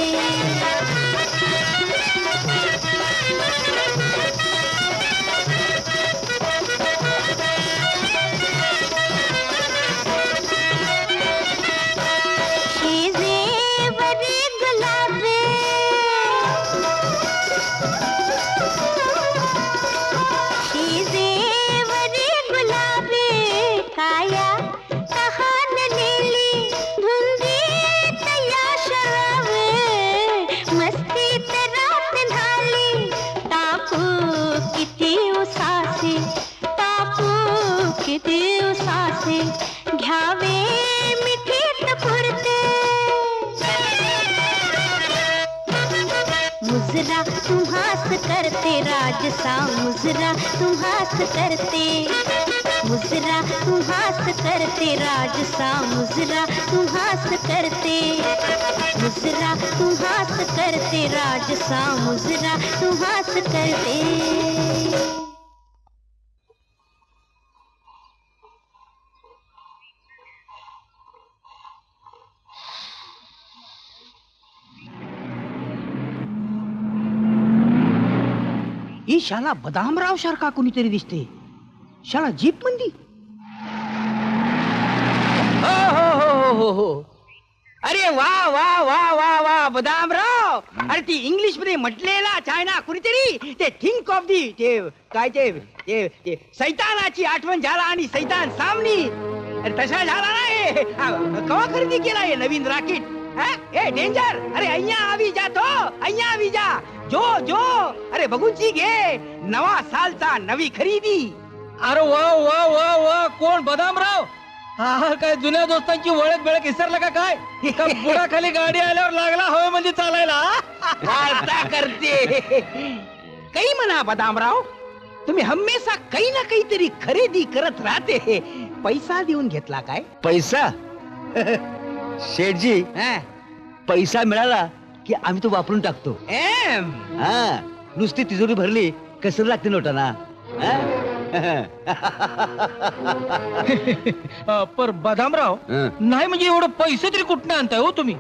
शेजेवरी गुलाबे शेजेवरी गुलाबे काया तहान नेली धुंदीत या शरावे मस्तीत रात झाली टाकू किती उसासे घ्यावे मिठीत पुरते मुजरा तुम हास करते राजसा मुजरा तुम हास करते मुजरा तुम हास करते राजसा मुजरा तुम हास करते मुजरा तुम हास करते राजसा मुजरा तुम हास करते ही शाला बदामराव सारखा कोणीतरी दिसते शाला जीप मंदी हो अरे वा वा वा वा वा बदामराव अरे ती इंग्लिश मध्ये म्हटलेला चायना कुणीतरी ते थिंक ऑफ दी ते काय ते सैतानाची आठवण झाला आणि सैतान सामनी अरे तसा झाला नाही कवा खरेदी केला हे नवीन राकेट ए डेंजर अरे अय्या आवी जा तो अय्या आवी जा जो जो अरे बघूची घे नवा सालचा नवी खरेदी अरे वा वा वा वा कोण बदामराव हा काय जुन्या दोस्तांची ओळख बेळख विसरला का काय बुडाखाली गाडी आल्यावर लागला हवेमध्ये चालायला आता करते काही म्हणा बदामराव तुम्ही हमेशा काही ना काहीतरी खरेदी करत राहते पैसा देऊन घेतला काय पैसा शेठजी पैसा मिळाला की आम्ही तो वापरून टाकतो हा नुसती तिजोरी भरली कसर लागते नोटाना पर बदामराव नाही म्हणजे एवढं पैसे तरी कुठनं आणताय हो तुम्ही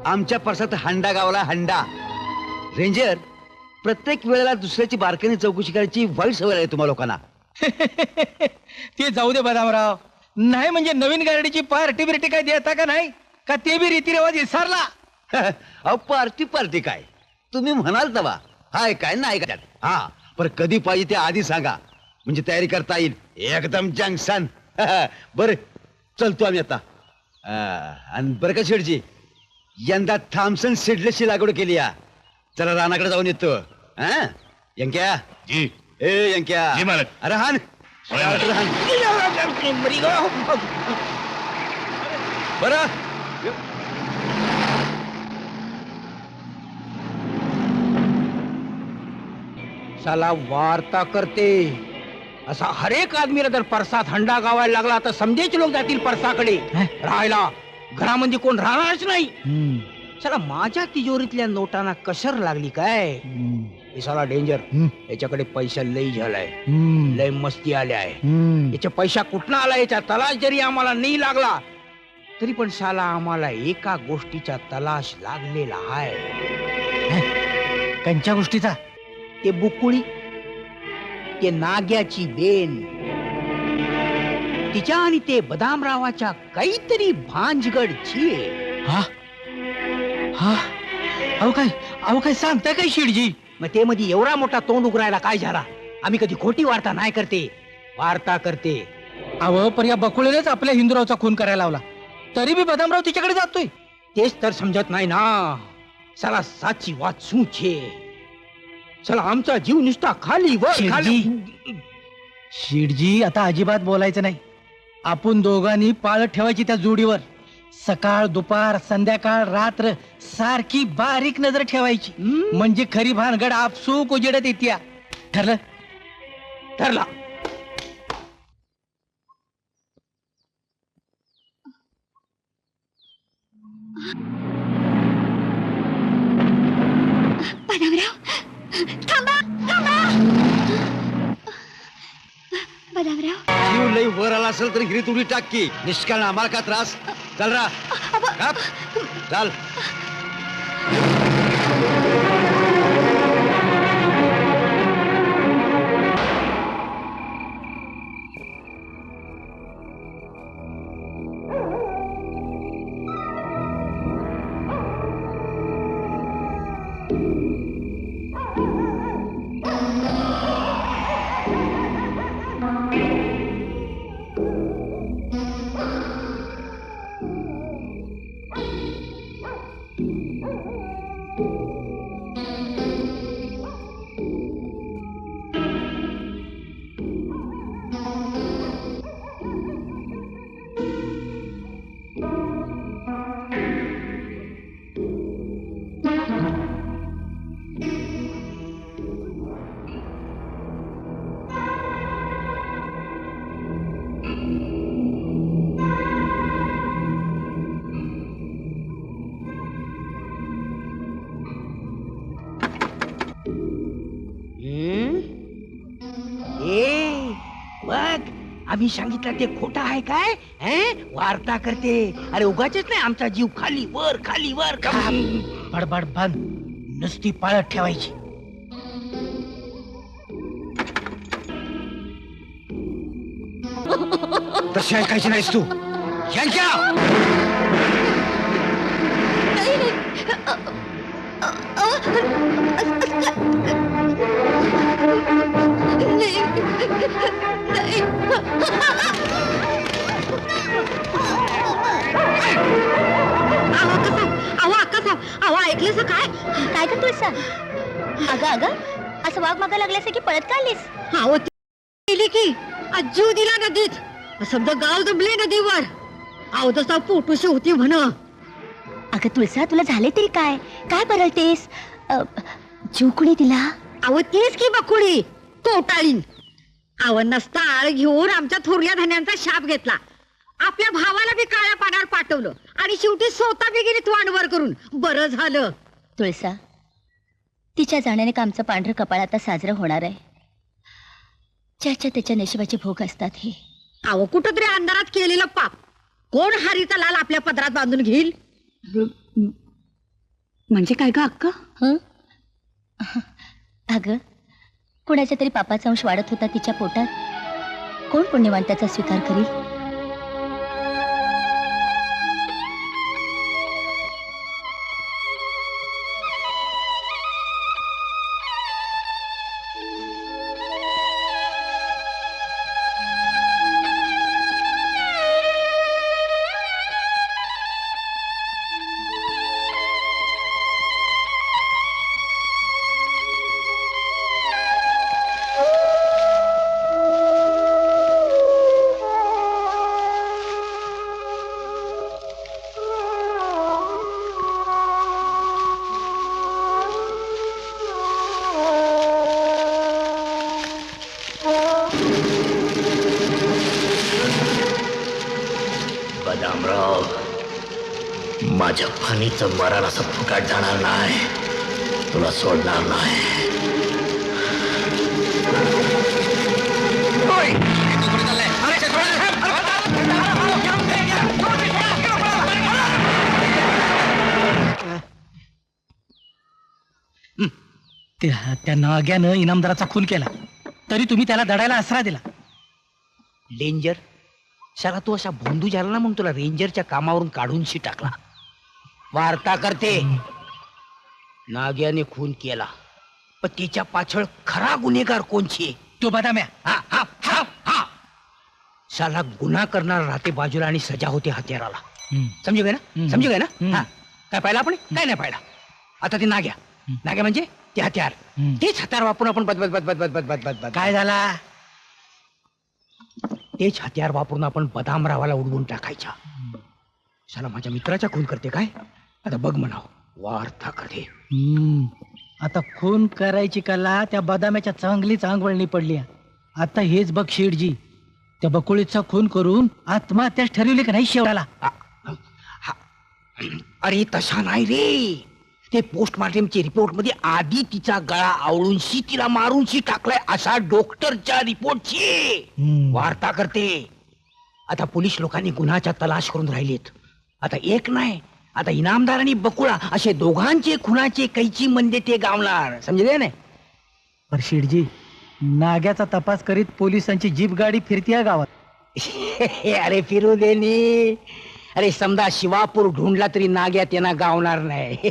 आमच्या परसात हंडा गावला हंडा रेंजर प्रत्येक वेळेला दुसऱ्याची बारकाईने चौकशी करायची वाईट सवय आहे तुम्हा लोकांना ते जाऊ दे बदामराव नाही म्हणजे नवीन गाडीची पार्टी बिर्टी काय देता का नाही का ते बी रीतिरिवाज विसरला अहो पार्टी काय तुम्ही म्हणाल तवा हाय काय नाही का हा पर कधी पाहिजे ते आधी सांगा म्हणजे तयारी करता येईल एकदम जंक्शन बर चलतो आम्ही आता आणि बरं का शेठजी यंदा थॉम्सन सीडलेसची लागवड केली या चला रानाकडे जाऊन येतो यंक्या जी ए यंक्या जी मालक. अरे हान बरं साला वार्ता करते असा हर एक आदमीला जर परसात हंडा गावायला लागला तर समजेच लोक जातील परसाकडे राहायला घरामध्ये कोण राहणारच नाही चला माझ्या तिजोरीतल्या नोटांना कसर लागली काय हे साला डेंजर याच्याकडे पैसा लई झालाय लय मस्ती आल्या आहे याच्या पैसा कुठला आला याचा तलाश जरी आम्हाला नाही लागला तरी पण साला आम्हाला एका गोष्टीचा तलाश लागलेला आहे त्यांच्या गोष्टीचा ते बुकुळी ते नाग्याची बेन तिच्या आणि ते बदामरावाच्या काहीतरी भांजगड छिये हा हा अहो काय सांगताय काय शेठजी? मग ते मध्ये एवढा मोठा तोंड उघडायला काय झाला? आम्ही कधी खोटी वार्ता नाही करते, वार्ता करते. अहो पण या बकुळेनेच आपल्या हिंदूरावचा खून करायला लावला, तरी बी बदामराव तिच्याकडे जातोय. तेच तर समजत नाही ना. चला साची वाचू छे. चला आमचा जीव नुसता खाली वर खाली. शेठजी आता अजिबात बोलायचं नाही. आपण दोघांनी पाळत ठेवायची त्या जोडीवर. सकाळ दुपार संध्याकाळ रात्र सारखी बारीक नजर ठेवायची, म्हणजे खरी भानगड आपसूक उजेडत येत्या. ठरलं? ठरला. बदामराव थांबा थांबा. बदामराव जीव लई वर आला असेल तरी हिरी तुडी टाकी. निष्कारण आम्हाला का त्रास? चल रा चाल. आम्ही सांगितलं ते खोटं आहे काय? वार्ता करते. अरे उगाचच नाही आमचा जीव खाली वर बडबड बंद. नुसती पाळत ठेवायची. तशी ऐकायची नाहीस तू. अहो ऐकलंस काय? काय कर तुळसा? अगं असं वाघ मागा लागल्यास की पळत का आलीस? अहो गेली की जीव दिला नदीत. समजा गाव दबले नदीवर. अहो तसा पोटूशी होती म्हण. अगं तुळसा तुला झाले तरी काय? काय बरळतेस? जीव कुणी दिला? अहो तीच की बकुळी कोटाळीन. अहो नसता आळ घेऊन आमच्या थोरल्या धन्यांचा शाप घेतला. आपल्या भावाला बी काळ्या पाण्यावर पाठवलं आणि शेवटी स्वतः बी गेली तोंडवर करून. बरं झालं. तुळसा तिच्या जाण्याने का आमचं पांढरं कपाळ आता साजरं होणार आहे. ज्याच्या त्याच्या नशिबाचे भोग असतात हे. अहो कुठंतरी अंधारात केलेलं पाप कोण हारीचा लाल आपल्या पदरात बांधून घेईल? म्हणजे काय ग अक्का? अगं कुणाच्या तरी पापाचा अंश वाढत होता तिच्या पोटात. कोण पुण्यवान त्याचा स्वीकार करील? बदामराव, माझ्या फणीचं मरण असं फुकाट जाणार नाही. तुला सोडणार नाही. त्या नाग्यानं इनामदाराचा खून केला तरी तुम्ही त्याला दडायला आसरा दिला. डेंजर. शाला तू अशा भोंदू झाला ना म्हणून तुला रेंजरच्या कामावरून काढूनशी टाकला. वार्ता करते नाग्याने खून केला, पण तिच्या पाछळ खरा गुन्हेगार कोणची? तो बदाम्या. हा हा हा हा साला गुन्हा करणार राहते बाजूला आणि सजा होते हत्याराला. समजू गए ना? समजू गए ना? हा काय पाहिलं आपण? काय नाही पाहिलं. आता ते नाग्या म्हणजे ते हत्यार, तेच हत्यार वापरून आपण बद काय झाला? तेच हत्यार वापरून आपण बदामरावाला उडवून टाकायच्या. साला माझ्या मित्राचा खून करते काय? आता बघ म्हणाव, वार्ता करते. आता खून करायची कला त्या बदाम्याच्या चांगलीच अंगवळणी पडली. आता हेच बघ शेठजी, त्या बकुळीचा खून करून आत्महत्याच ठरवली का नाही शेवटाला? अरे तसा नाही रे, ते पोस्टमार्टमच्या रिपोर्ट मध्ये आधी तिचा गळा आवळूनशी तिला मारूनशी टाकलाय असा डॉक्टरच्या रिपोर्टची वार्ता करते. आता पोलीस लोकांनी गुन्हाचा तलाश करून राहिलेत. आता एक नाही, आता इनामदार आणि बकुळा असे दोघांचे खुनाचे कैची म्हणजे ते गावणार. समजले नाही? पर शेठजी, नाग्याचा तपास करीत पोलिसांची जीप गाडी फिरतीये गावात. अरे फिरू दे नी. अरे समजा शिवापूर ढूंढला तरी नाग्या त्यांना गावणार नाही.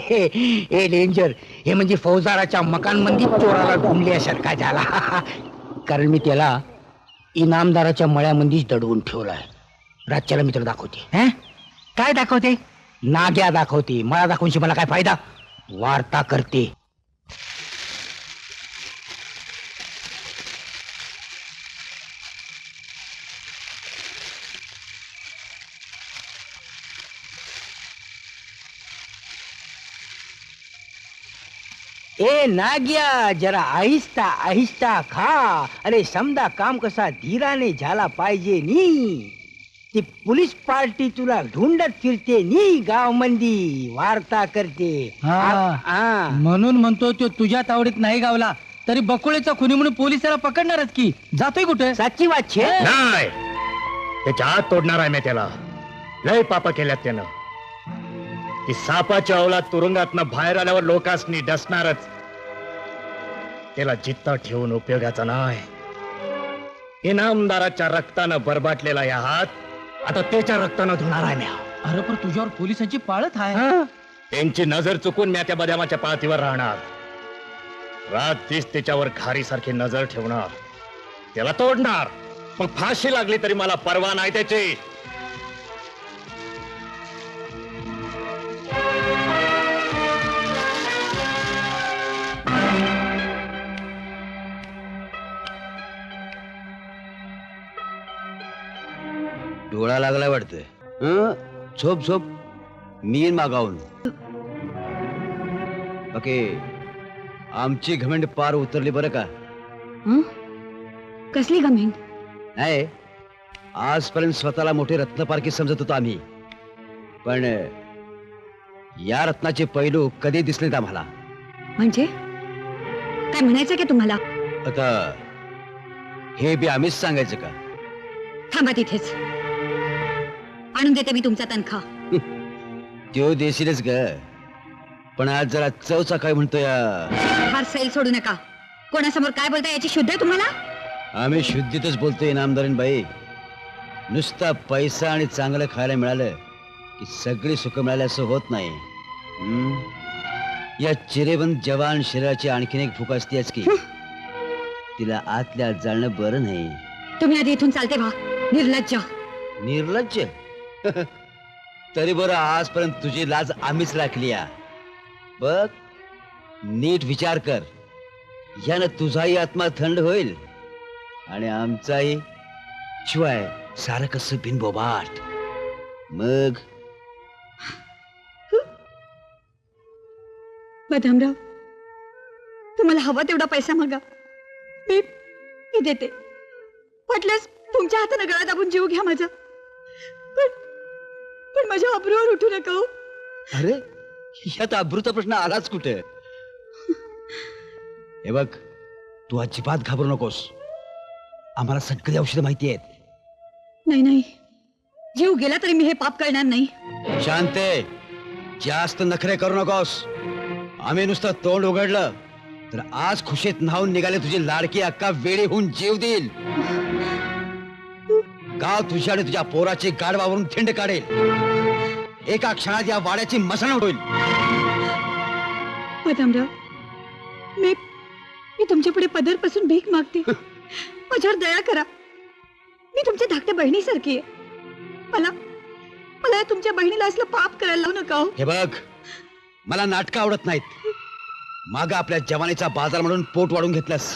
हे डेंजर. हे म्हणजे फौजदाराच्या मकानमंदी चोराला ढूंढल्यासारखा झाला. कारण मी त्याला इनामदाराच्या मळ्यामंदीच दडवून ठेवलाय. रातच्याला मित्र दाखवते. काय दाखवते? नाग्या दाखवते. मला दाखवूनशी मला काय फायदा? वार्ता करते. ए नाग्या, जरा आहिस्ता आहिस्ता खा. अरे समजा काम कसा धीराने झाला पाहिजे नी. ती पोलीस पार्टी तुला ढूंढत फिरते नी गाव मंदी. वार्ता करते. म्हणून म्हणतो तो तुझ्या तावडीत नाही गावला तरी बकुळेचा खुनी म्हणून पोलिसाला पकडणारच की. जातोय कुठे? साची वाट छे. नाही, त्याच्या हात तोडणार आहे मी त्याला. लय पाप केल्यात त्यानं. ती सापाच्या अवलात तुरुंगातनं बाहेर आल्यावर लोकांनी डसणारच. त्याला जित्ता ठेवून उपयोगाचा नाही. इनामदाराच्या रक्तानं बरबाटलेला या हात आता त्याच्या रक्तानं धुणार आहे म्या. अरे पण तुझ्यावर पोलिसांची पाळत आहे. त्यांची नजर चुकून म्या त्या बदामाच्या पाळतीवर राहणार. रात दिस त्याच्यावर खारीसारखी नजर ठेवणार. त्याला तोडणार. मग फाशी लागली तरी मला परवा नाही त्याची. डोळा लागला वाटतंय. झोप झोप, मी येईन मागावून. ओके, आमची घमेंड पार उतरली बरं का. कसली घमेंड? नाही, आजपर्यंत स्वतःला मोठे रत्नपारखी समजत होतो आम्ही, पण या रत्नाचे पैलू कधी दिसलेत आम्हाला. म्हणजे काय म्हणायचं का तुम्हाला? आता हे बी आम्हीच सांगायचं का? थांबा तिथेच, आणून देते मी तुमचा तनखा. त्यो देशीलच ग, पण आज जरा चवचा काय म्हणतोय. फार सैल सोडू नका. कोणासमोर काय बोलता याची शुद्ध आहे तुम्हाला? आम्ही शुद्धीतच बोलतोय इनामदारीन बाई. नुसता पैसा आणि चांगलं खायला मिळालं की सगळी सुख मिळाली असं होत नाही. या चिरेबंद जवान शरीराची आणखीन एक भूक असतेच की तिला आतल्या आत जाणं बरं नाही. तुम्ही आधी इथून चालते व्हा. निर्लज्ज. निर्लज्ज? तरी बरं, आजपर्यंत तुझी लाज आम्हीच राखली. बघ, नीट विचार कर. यानं तुझाही आत्मा थंड होईल आणि आमचाही. शिवाय सारं कसं बिनबोबाट. मग बदामराव, तुम्हाला हवा तेवढा पैसा मागा, मी देते. वाटल्यास तुमच्या हाताने गळा दाबून जीव घ्या माझा, पण माझ्या अब्रूवर उठू नका हो. अरे, यात अब्रूचा प्रश्न आलाच कुठे? हे बघ, तू अजिबात घाबरू नकोस. आम्हाला सगळी औषधं माहिती आहेत. नाही नाही, जीव गेला तरी मी हे पाप करणार नाही. शांते, जास्त नखरे करू नकोस. आम्ही नुसतं तोंड उघडलं तर आज खुशीत न्हावून निघाले तुझी लाडकी अक्का वेळी होऊन जीव देईल. गाव तुझ्या आणि तुझ्या पोराची गाड वावरून थिंड काढेल. एका क्षणात या वाड्याची मसण होईल. बदामराव, मी तुमच्या पुढे पदरपासून भीक मागते. माझ्यावर दया करा. मी तुमच्या धाकट्या बहिणीसारखी आहे. मला तुमच्या बहिणीला असलं पाप करायला लावू नका हो. हे बघ, मला नाटकं आवडत नाहीत. माग आपल्या जवानीचा बाजार म्हणून पोट वाढून घेतलंस,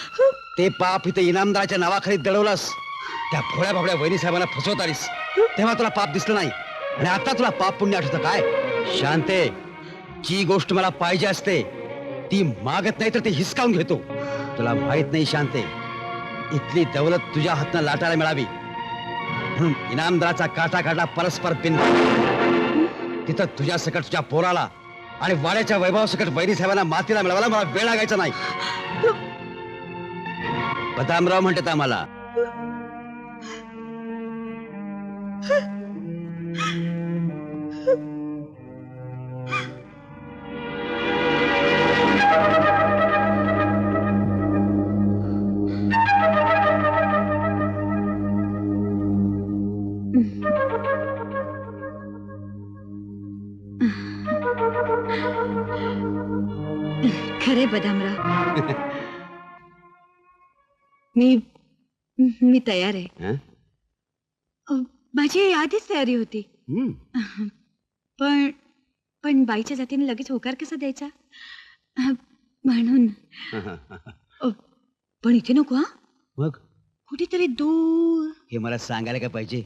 ते पाप इथे इनामदाराच्या नावाखाली दडवलंस. त्या भोळ्या बाबड्या वहिनी साहेबांना फसवत आलीस, तेव्हा तुला पाप दिसलं नाही, आणि आता तुला पाप पुण्य आठवतं काय? शांते, जी गोष्ट मला पाहिजे असते ती मागत नाही तर ती हिसकावून घेतो. तुला माहित नाही शांते, इथली दौलत तुझ्या हातनं लाटायला मिळावी म्हणून इनामदाराचा काटा काढला परस्पर बिंद. तिथं तुझ्या सकट तुझ्या पोराला आणि वाड्याच्या वैभवासकट वैरी साहेबांना मातीला मिळवायला मला वेळ लागायचा नाही. बदामराव म्हणतात आम्हाला. खरे बदामराव, मी तयार आहे. हं? माझी आधीच तयारी होती. पण बाईच्या जातीने लगेच होकार कसा द्यायचा म्हणून. पण इथे नको. हा, मग कुठेतरी दूर. हे मला सांगायला काय पाहिजे?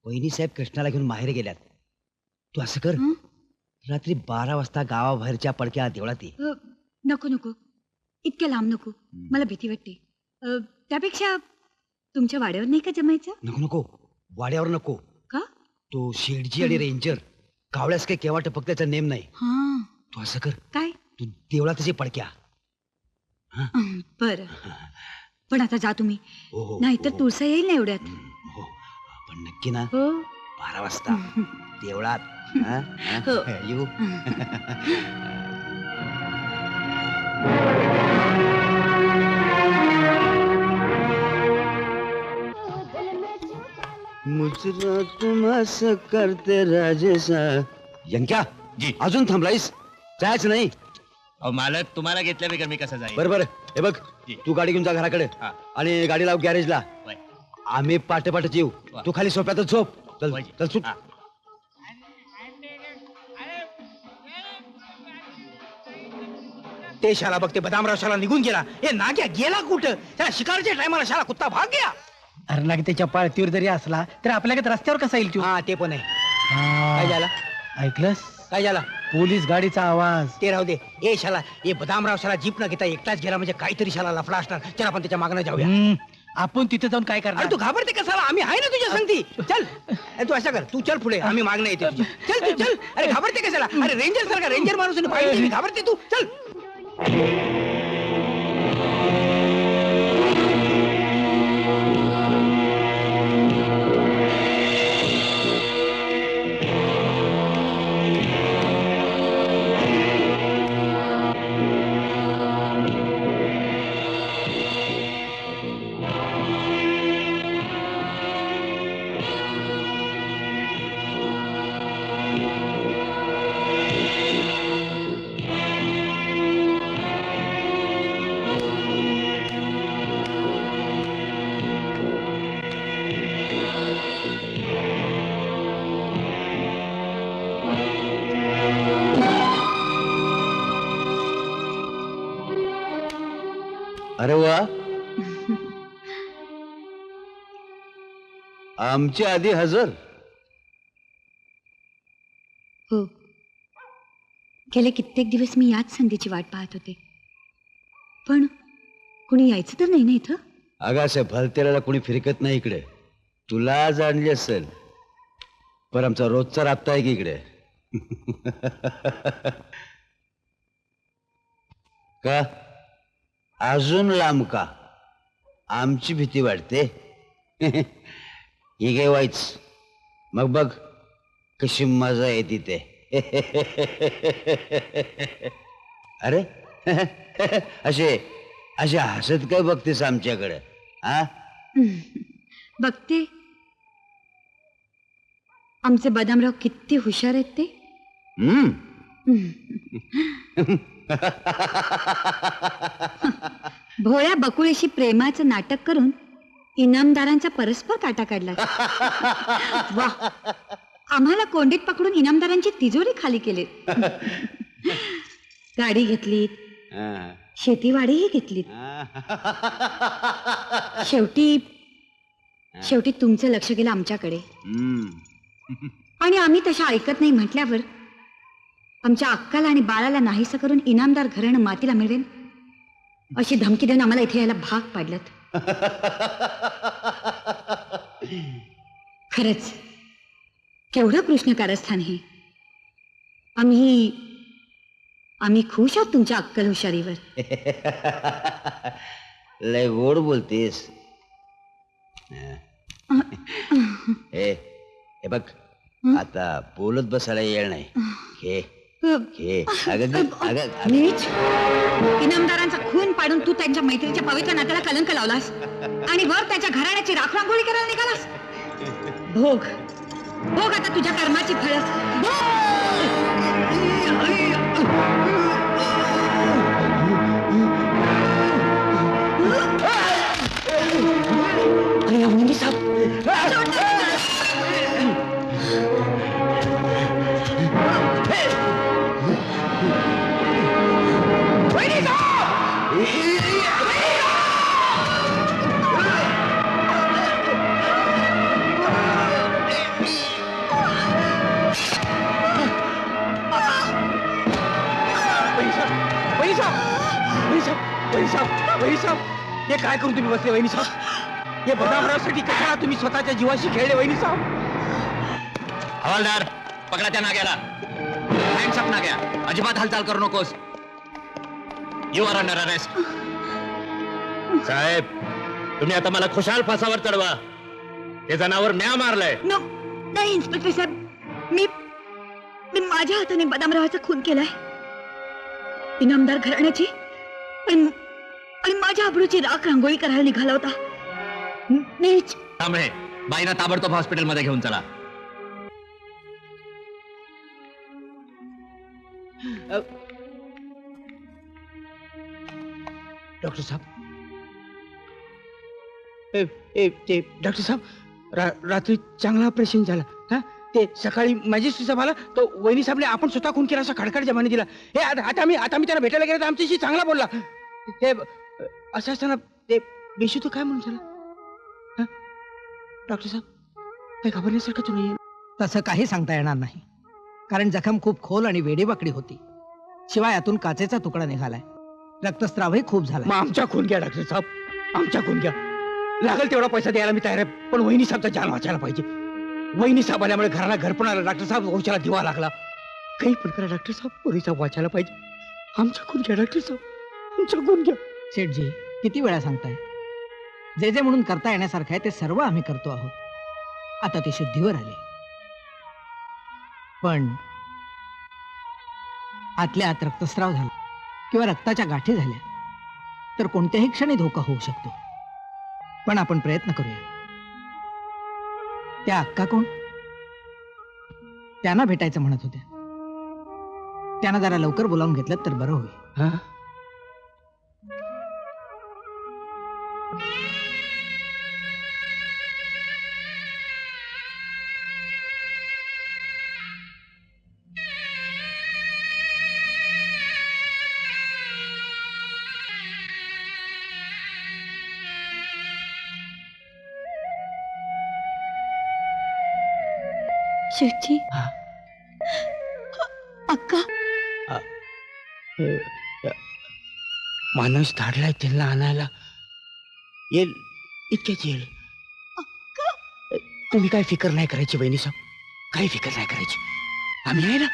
वहिनी साहेब कृष्णाला घेऊन माहेर गेल्यात. तू असं कर, रात्री 12 वाजता गावाबाहेरच्या पडक्या देवळात ये. नको नको, इतक्या लांब नको, मला भीती वाटते. त्यापेक्षा तुमच्या वाड्यावर नाही का जमायचं? नको नको, वाड्यावर नको. का? तो शेडजी आणि रेंजर कावळ्यास काही केव्हा टपक त्याचा नेम नाही. हा, तू असं कर, काय? तू देवळातच ये पडक्या. बर, पण आता जा तुम्ही, हो, नाहीतर हो. तुळसा येईल ना एवढ्यात. हो, पण नक्की ना? हो 12 वाजता देवळात. हं? हं? हो. येऊ. मुजरा तुम असं करते राजेसा. यंक्या जी. अजून थांबलायस? जायचं नाही? अहो मालक, तुम्हाला घेतल्या बिगर मी कसं जाईल? बरोबर. हे बघ, जी. तू गाडी घेऊन जा घराकडे हा. आणि गाडी लाव गॅरेजला. वय. आम्ही पाटे पाटे येऊ. वा. तू खाली सोप्यातच झोप. चल वय. चल सुट. हा. ते शाला बघते बदामराव शाला निघून गेला. हे नाग्या गेला कुठं? त्याला शिकारच्या टायमाला शाला कुत्ता भाग गया. अरे ना त्याच्या पाळतीवर जरी असला तर आपल्याकडे रस्त्यावर कसा येईल तू? हा, ते पण आहे. काय झाला? ऐकलंस? काय झाला? पोलीस गाडीचा आवाज. ते राहू दे. ए शाला, हे बदामराव शाला जीप न घेता एकटाच गेला म्हणजे काहीतरी शाला लफडा असणार. चल आपण त्याच्या मागणं जाऊया. आपण तिथे जाऊन काय करणार? अरे तू घाबरते कसाला? आम्ही आहे ना तुझ्या संगती. चल. तू असं कर, तू चल पुढे, आम्ही मागणं येते तुझ्या. चल तू चल. अरे घाबरते कशाला? अरे रेंजर सारखा रेंजर माणूस पाहिजे, घाबरते तू. चल. अरे वा, आमच्या आधी हजर. हो, गेले कित्येक दिवस मी याच संधीची वाट पाहत होते, पण कुणी यायचं तर नाही ना इथं. अगासे भलतेला कोणी फिरकत नाही इकडे. तुला जाणली असेल, पण आमचा रोजचा राबता आहे की इकडे. का अजून लांब का? आमची भीती वाटते. ही गे वाईच, मग बघ कशी मजा येते ते. अरे असे असे हसत काय बघतेस आमच्याकडे? हा, बघते, आमचे बदामराव किती हुशार आहेत ते. भोळ्या बकुळीशी प्रेमाचं नाटक करून इनामदारांचा परस्पर काटा काढला. वा, आम्हाला कोंडीत पकडून इनामदारांची तिजोरी खाली केली. गाडी घेतली, शेतीवाडीही घेतली. शेवटी तुमचं लक्ष गेलं आमच्याकडे. आणि आम्ही तशा ऐकत नाही म्हटल्यावर आमच्या अक्काला आणि बाळाला नाहीसं करून इनामदार घराणं मातीला मिळवेल अशी धमकी देऊन आम्हाला इथे यायला भाग पाडलं. खरंच केवढं कृष्ण कारस्थान हे. आम्ही खुश आहोत तुमच्या अक्कल हुशारीवर. लय गोड बोलतेस. हे बघ, आता बोलत बसायला येईल नाही. नीच, इनामदारांचा खून पाडून तू त्यांच्या मैत्रीच्या पवित्र नात्याला कलंक लावलास आणि वर त्याच्या घराण्याची राखरांगोळी करायला निघालास. भोग आता तुझ्या कर्माची फळ. हे काय करून तुम्ही बसले वहिनी साहेब? हे बदामरावसाठी कशाला तुम्ही स्वतःच्या जीवाशी खेळले वहिनी साहेब? हवालदार, पकडा त्या नाग्याला. हँड्स अप नाग्या, अजिबात हालचाल करू नकोस. You are under arrest. साहेब, तुम्ही आता मला खुशाल फासावर चढवा. ते जनावर म्या मारलंय. नाही इन्स्पेक्टर साहेब, मी माझ्या हाताने बदामरावाचा खून केलाय. इनामदार घराण्याची आणि माझ्या आबरूची राख रांगोळी करायला निघाला होता. नीच. तांबळे, बाईना ताबडतोब हॉस्पिटलमध्ये घेऊन चला. डॉक्टर साहेब, ते डॉक्टर साहेब, रात्री चांगला ऑपरेशन झाला. हा, ते सकाळी मॅजिस्ट्रेट साहेब आला, तो वहिनी साहेबने आपण स्वतः खून केला असा खडखड जमाने दिला. हे आता मी त्याला भेटायला गेला तर आमच्याशी चांगला बोलला. हे असं असताना ते बेशुद्ध काय म्हणून झालं? डॉक्टर साहेब, काही घाबरण्यासारखं तो नाहीये. तसं काही सांगता येणार नाही, कारण जखम खूप खोल आणि वेडीवाकडी होती. शिवाय यातून काचेचा तुकडा निघालाय. रक्तस्रावही खूप झाला. मग आमचा खून घ्या डॉक्टर साहेब, आमचा खून घ्या. लागेल तेवढा पैसा द्यायला मी तयार आहे, पण वहिनी साहेबचा जान वाचायला पाहिजे. वहिनी साहेब आल्यामुळे घराला घर पण आलं. डॉक्टर साहेब औषधाला दिवा लागला. काही पण करा डॉक्टर साहेब, वहिनी साहेब वाचायला पाहिजे. आमचा खून घ्या डॉक्टर साहेब, आमचा खून घ्या. शेठजी, किती वेळा सांगताय? जे म्हणून करता येण्यासारखं आहे ते सर्व आम्ही करतो आहोत. आता ते शुद्धीवर आले, पण आतल्या आत रक्तस्राव झाला किंवा रक्ताच्या गाठी झाल्या तर कोणत्याही क्षणी धोका होऊ शकतो. पण आपण प्रयत्न करूया. त्या अक्का कोण? त्यांना भेटायचं म्हणत होत्या. त्यांना जरा लवकर बोलावून घेतलं तर बरं होईल. शेठजी, अक्का माणूस धाडलाय त्यांना आणायला. येईल, इतक्याच येईल. तुम्ही काय फिकर नाही करायची वहिनी साहेब, काही फिकर नाही करायची. आम्ही आहे ना.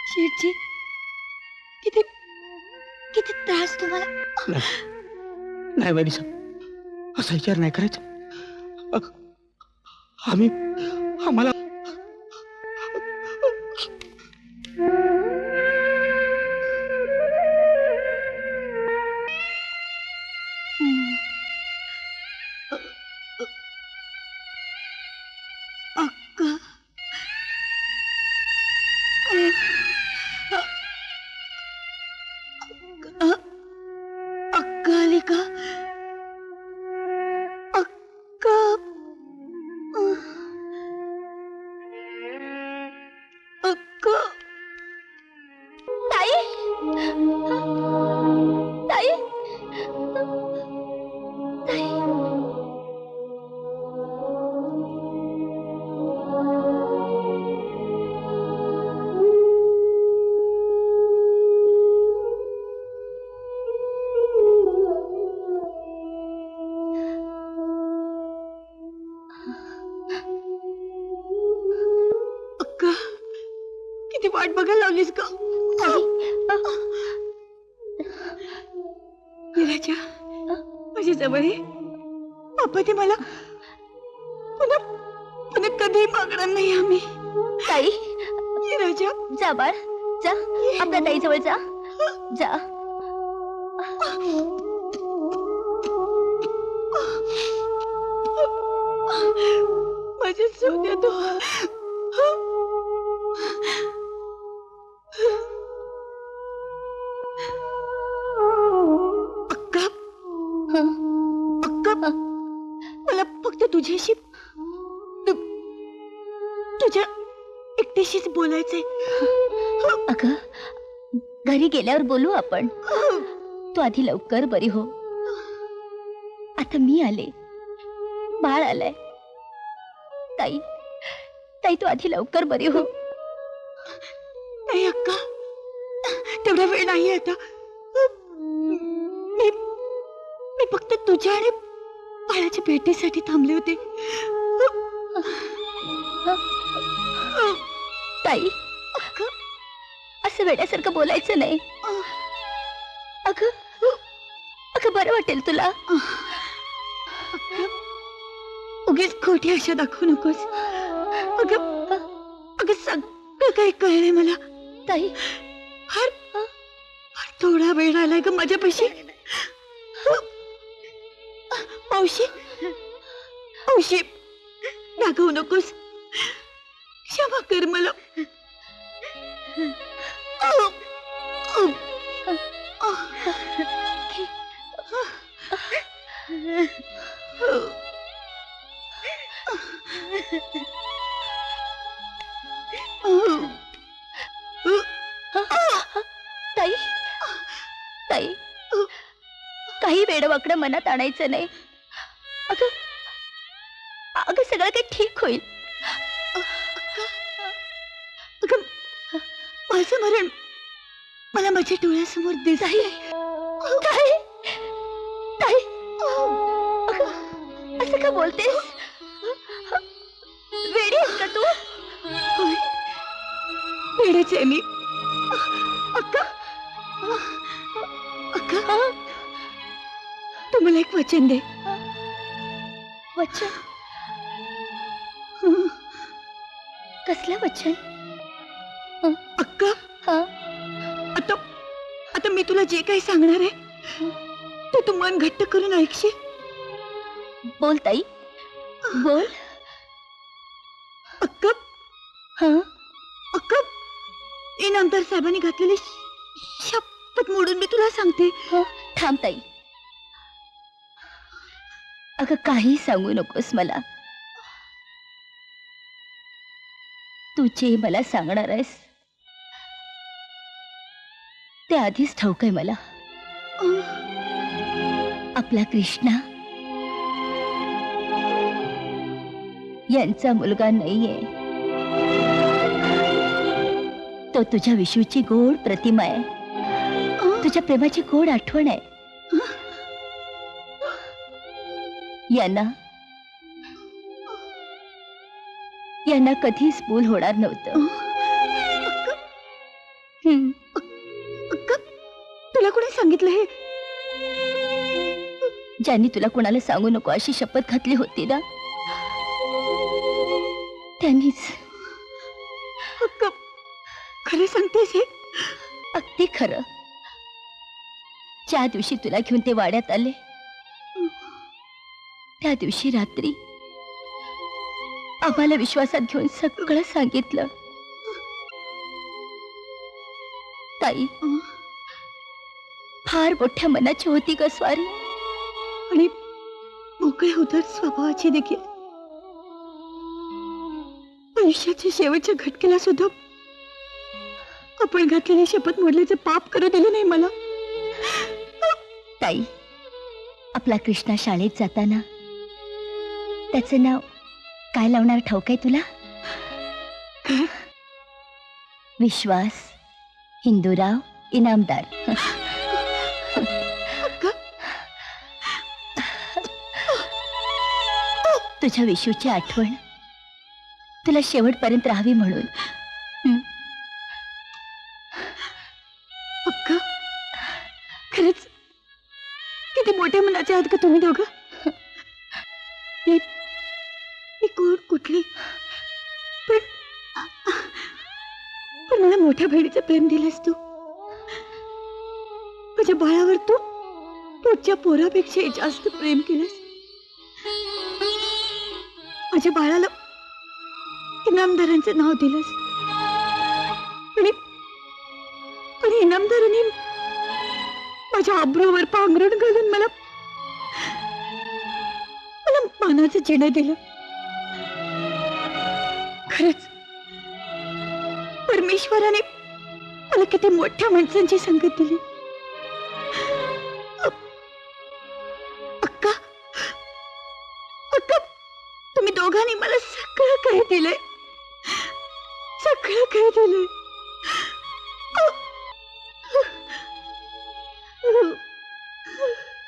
शेठजी, किती किती त्रास तुम्हाला? नाही वहिनी साहेब, असा विचार नाही करायचा. आम्हाला अक्का, ताई ताई अक्का किती वाट बघायला लावलीस का विराजा माझ्या जवळ ये. बापा ते मला पुन्हा पुन्हा कधी मागणार नाही आम्ही. ताई विराजा जा बाळ जा आपल्या ताई जवळ जा जा. माझ्या सोन्या तो अक्का अक्का मला फक्त तुझ्याशी तुझ्या एकटीशीच बोलायचंय. अगं घरी गेल्यावर बोलू आपण. तू आधी लवकर बरी हो. आता मी आले बाळ आलाय. ताई ताई तू आधी लवकर बरी हो. नाही अक्का तेवढा वेळ नाही आता. मी मी फक्त तुझ्या आणि बाळाच्या भेटीसाठी थांबले होते. ताई असं वेड्यासारखं बोलायचं नाही. अगं अगं बरं वाटेल तुला. उगीच खोटी आशा दाखवू नकोस. अगं अगं सगळं काही कळलंय मला. ताई फार फार थोडा वेळ राहिलाय ग माझ्यापाशी. मावशी मावशी रागवू नकोस. क्षमा कर मला. ताई ताई काही वेडवाकडं मनात आणायचं नाही. अगं अगं सगळं काही ठीक होईल. अगं माझं मरण मला माझ्या डोळ्यासमोर दिसतंय. ताई ताई अगं, असं का बोलतेस? वेडी आहेस का तू? होय वेडेच आहे मी. अक्का अक्का तू मला एक वचन दे. वचन? कसलं वचन? अक्का आता आता मी तुला जे काही सांगणार आहे ते तू मन घट्ट करून ऐकशील. बोल ताई बोल. अक्का अक्का इनामदार साहेबांनी घातलेली शपथ मोडून मी तुला सांगते. थांब ताई. अगं काही सांगू नकोस मला. तू जे मला सांगणार आहेस ते आधीच ठाऊक आहे मला. आपला कृष्णा यांचा मुलगा नाहीये. तो तुझ्या विशूची गोड प्रतिमा आहे. तुझ्या प्रेमाची गोड आठवण आहे. यांना कधीच भूल होणार नव्हतं. तुला कोणी सांगितलं हे? ज्यांनी तुला कोणाला सांगू नको अशी शपथ घातली होती ना त्यांनीच. खरं सांगतेस हे? अगदी खरं. ज्या दिवशी तुला घेऊन ते वाड्यात आले त्या दिवशी रात्री आम्हाला विश्वासात घेऊन सगळं सांगितलं. ताई फार मोठ्या मनाची होती ग स्वारी. आणि मोकळ्या उदार स्वभावाची देखील. आयुष्याच्या शेवटच्या घटकेला सुद्धा आपण घातलेली शपथ मोडल्याचं पाप करू दिलं नाही मला. ताई, आपला कृष्णा शाळेत जाताना त्याचं नाव काय लावणार ठाऊक आहे तुला? विश्वास हिंदूराव इनामदार. तुझ्या विशूची आठवण तुला शेवटपर्यंत राहावी म्हणून. अक्का, खरंच किती मोठ्या मनाचे आहात का तुम्ही दोघं. मी कोण कुठली पण मला मोठ्या बहिणीचं प्रेम दिलंस तू. माझ्या बाळावर तू पुढच्या पोरापेक्षा जास्त प्रेम केलंस. माझ्या बाळाला इनामदारांचं नाव दिलंस. पण इनामदारांनी माझ्या आब्रूवर पांघरून घालून मला मानाचं चिन्ह दिलं. खरंच परमेश्वराने मला किती मोठ्या माणसांची संगत दिली. अक्का, अक्का, तुम्ही दोघांनी मला सगळं काही दिलंय, सगळं काही दिलंय.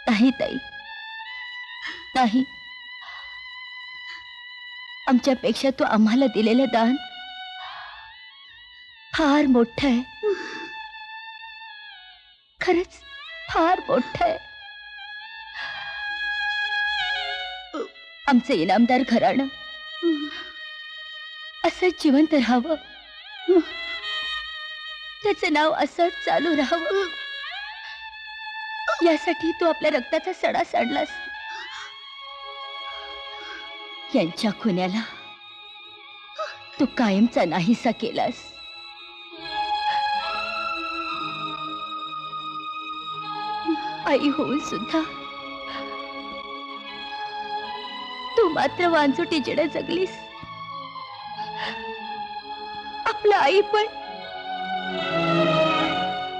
नाही ताई, नाही. आमच्यापेक्षा तू आम्हाला दिलेलं दान फार मोठं आहे. खरंच फार मोठं आहे. आमचं इनामदार घराणं असंच जिवंत राहावं, त्याचं नाव असंच चालू राहावं, यासाठी तू आपल्या रक्ताचा सडा साडलास. यांच्या खुन्याला तू कायमचा नाहीसा केलास. आई होऊन सुद्धा तू मात्र वांजुटी जिडे जगलीस. आपलं आई पण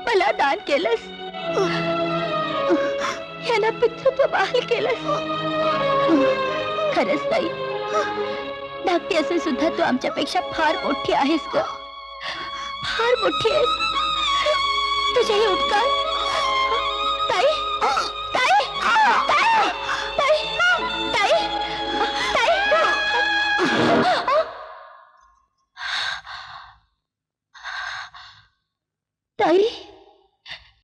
मला दान केलंस, यांना पितृत्व बहाल केलंस. खरंच ताई, धाकटी असून सुद्धा तू आमच्यापेक्षा फार मोठी आहेस ग, फार मोठी आहेस. तुझे हे उपकार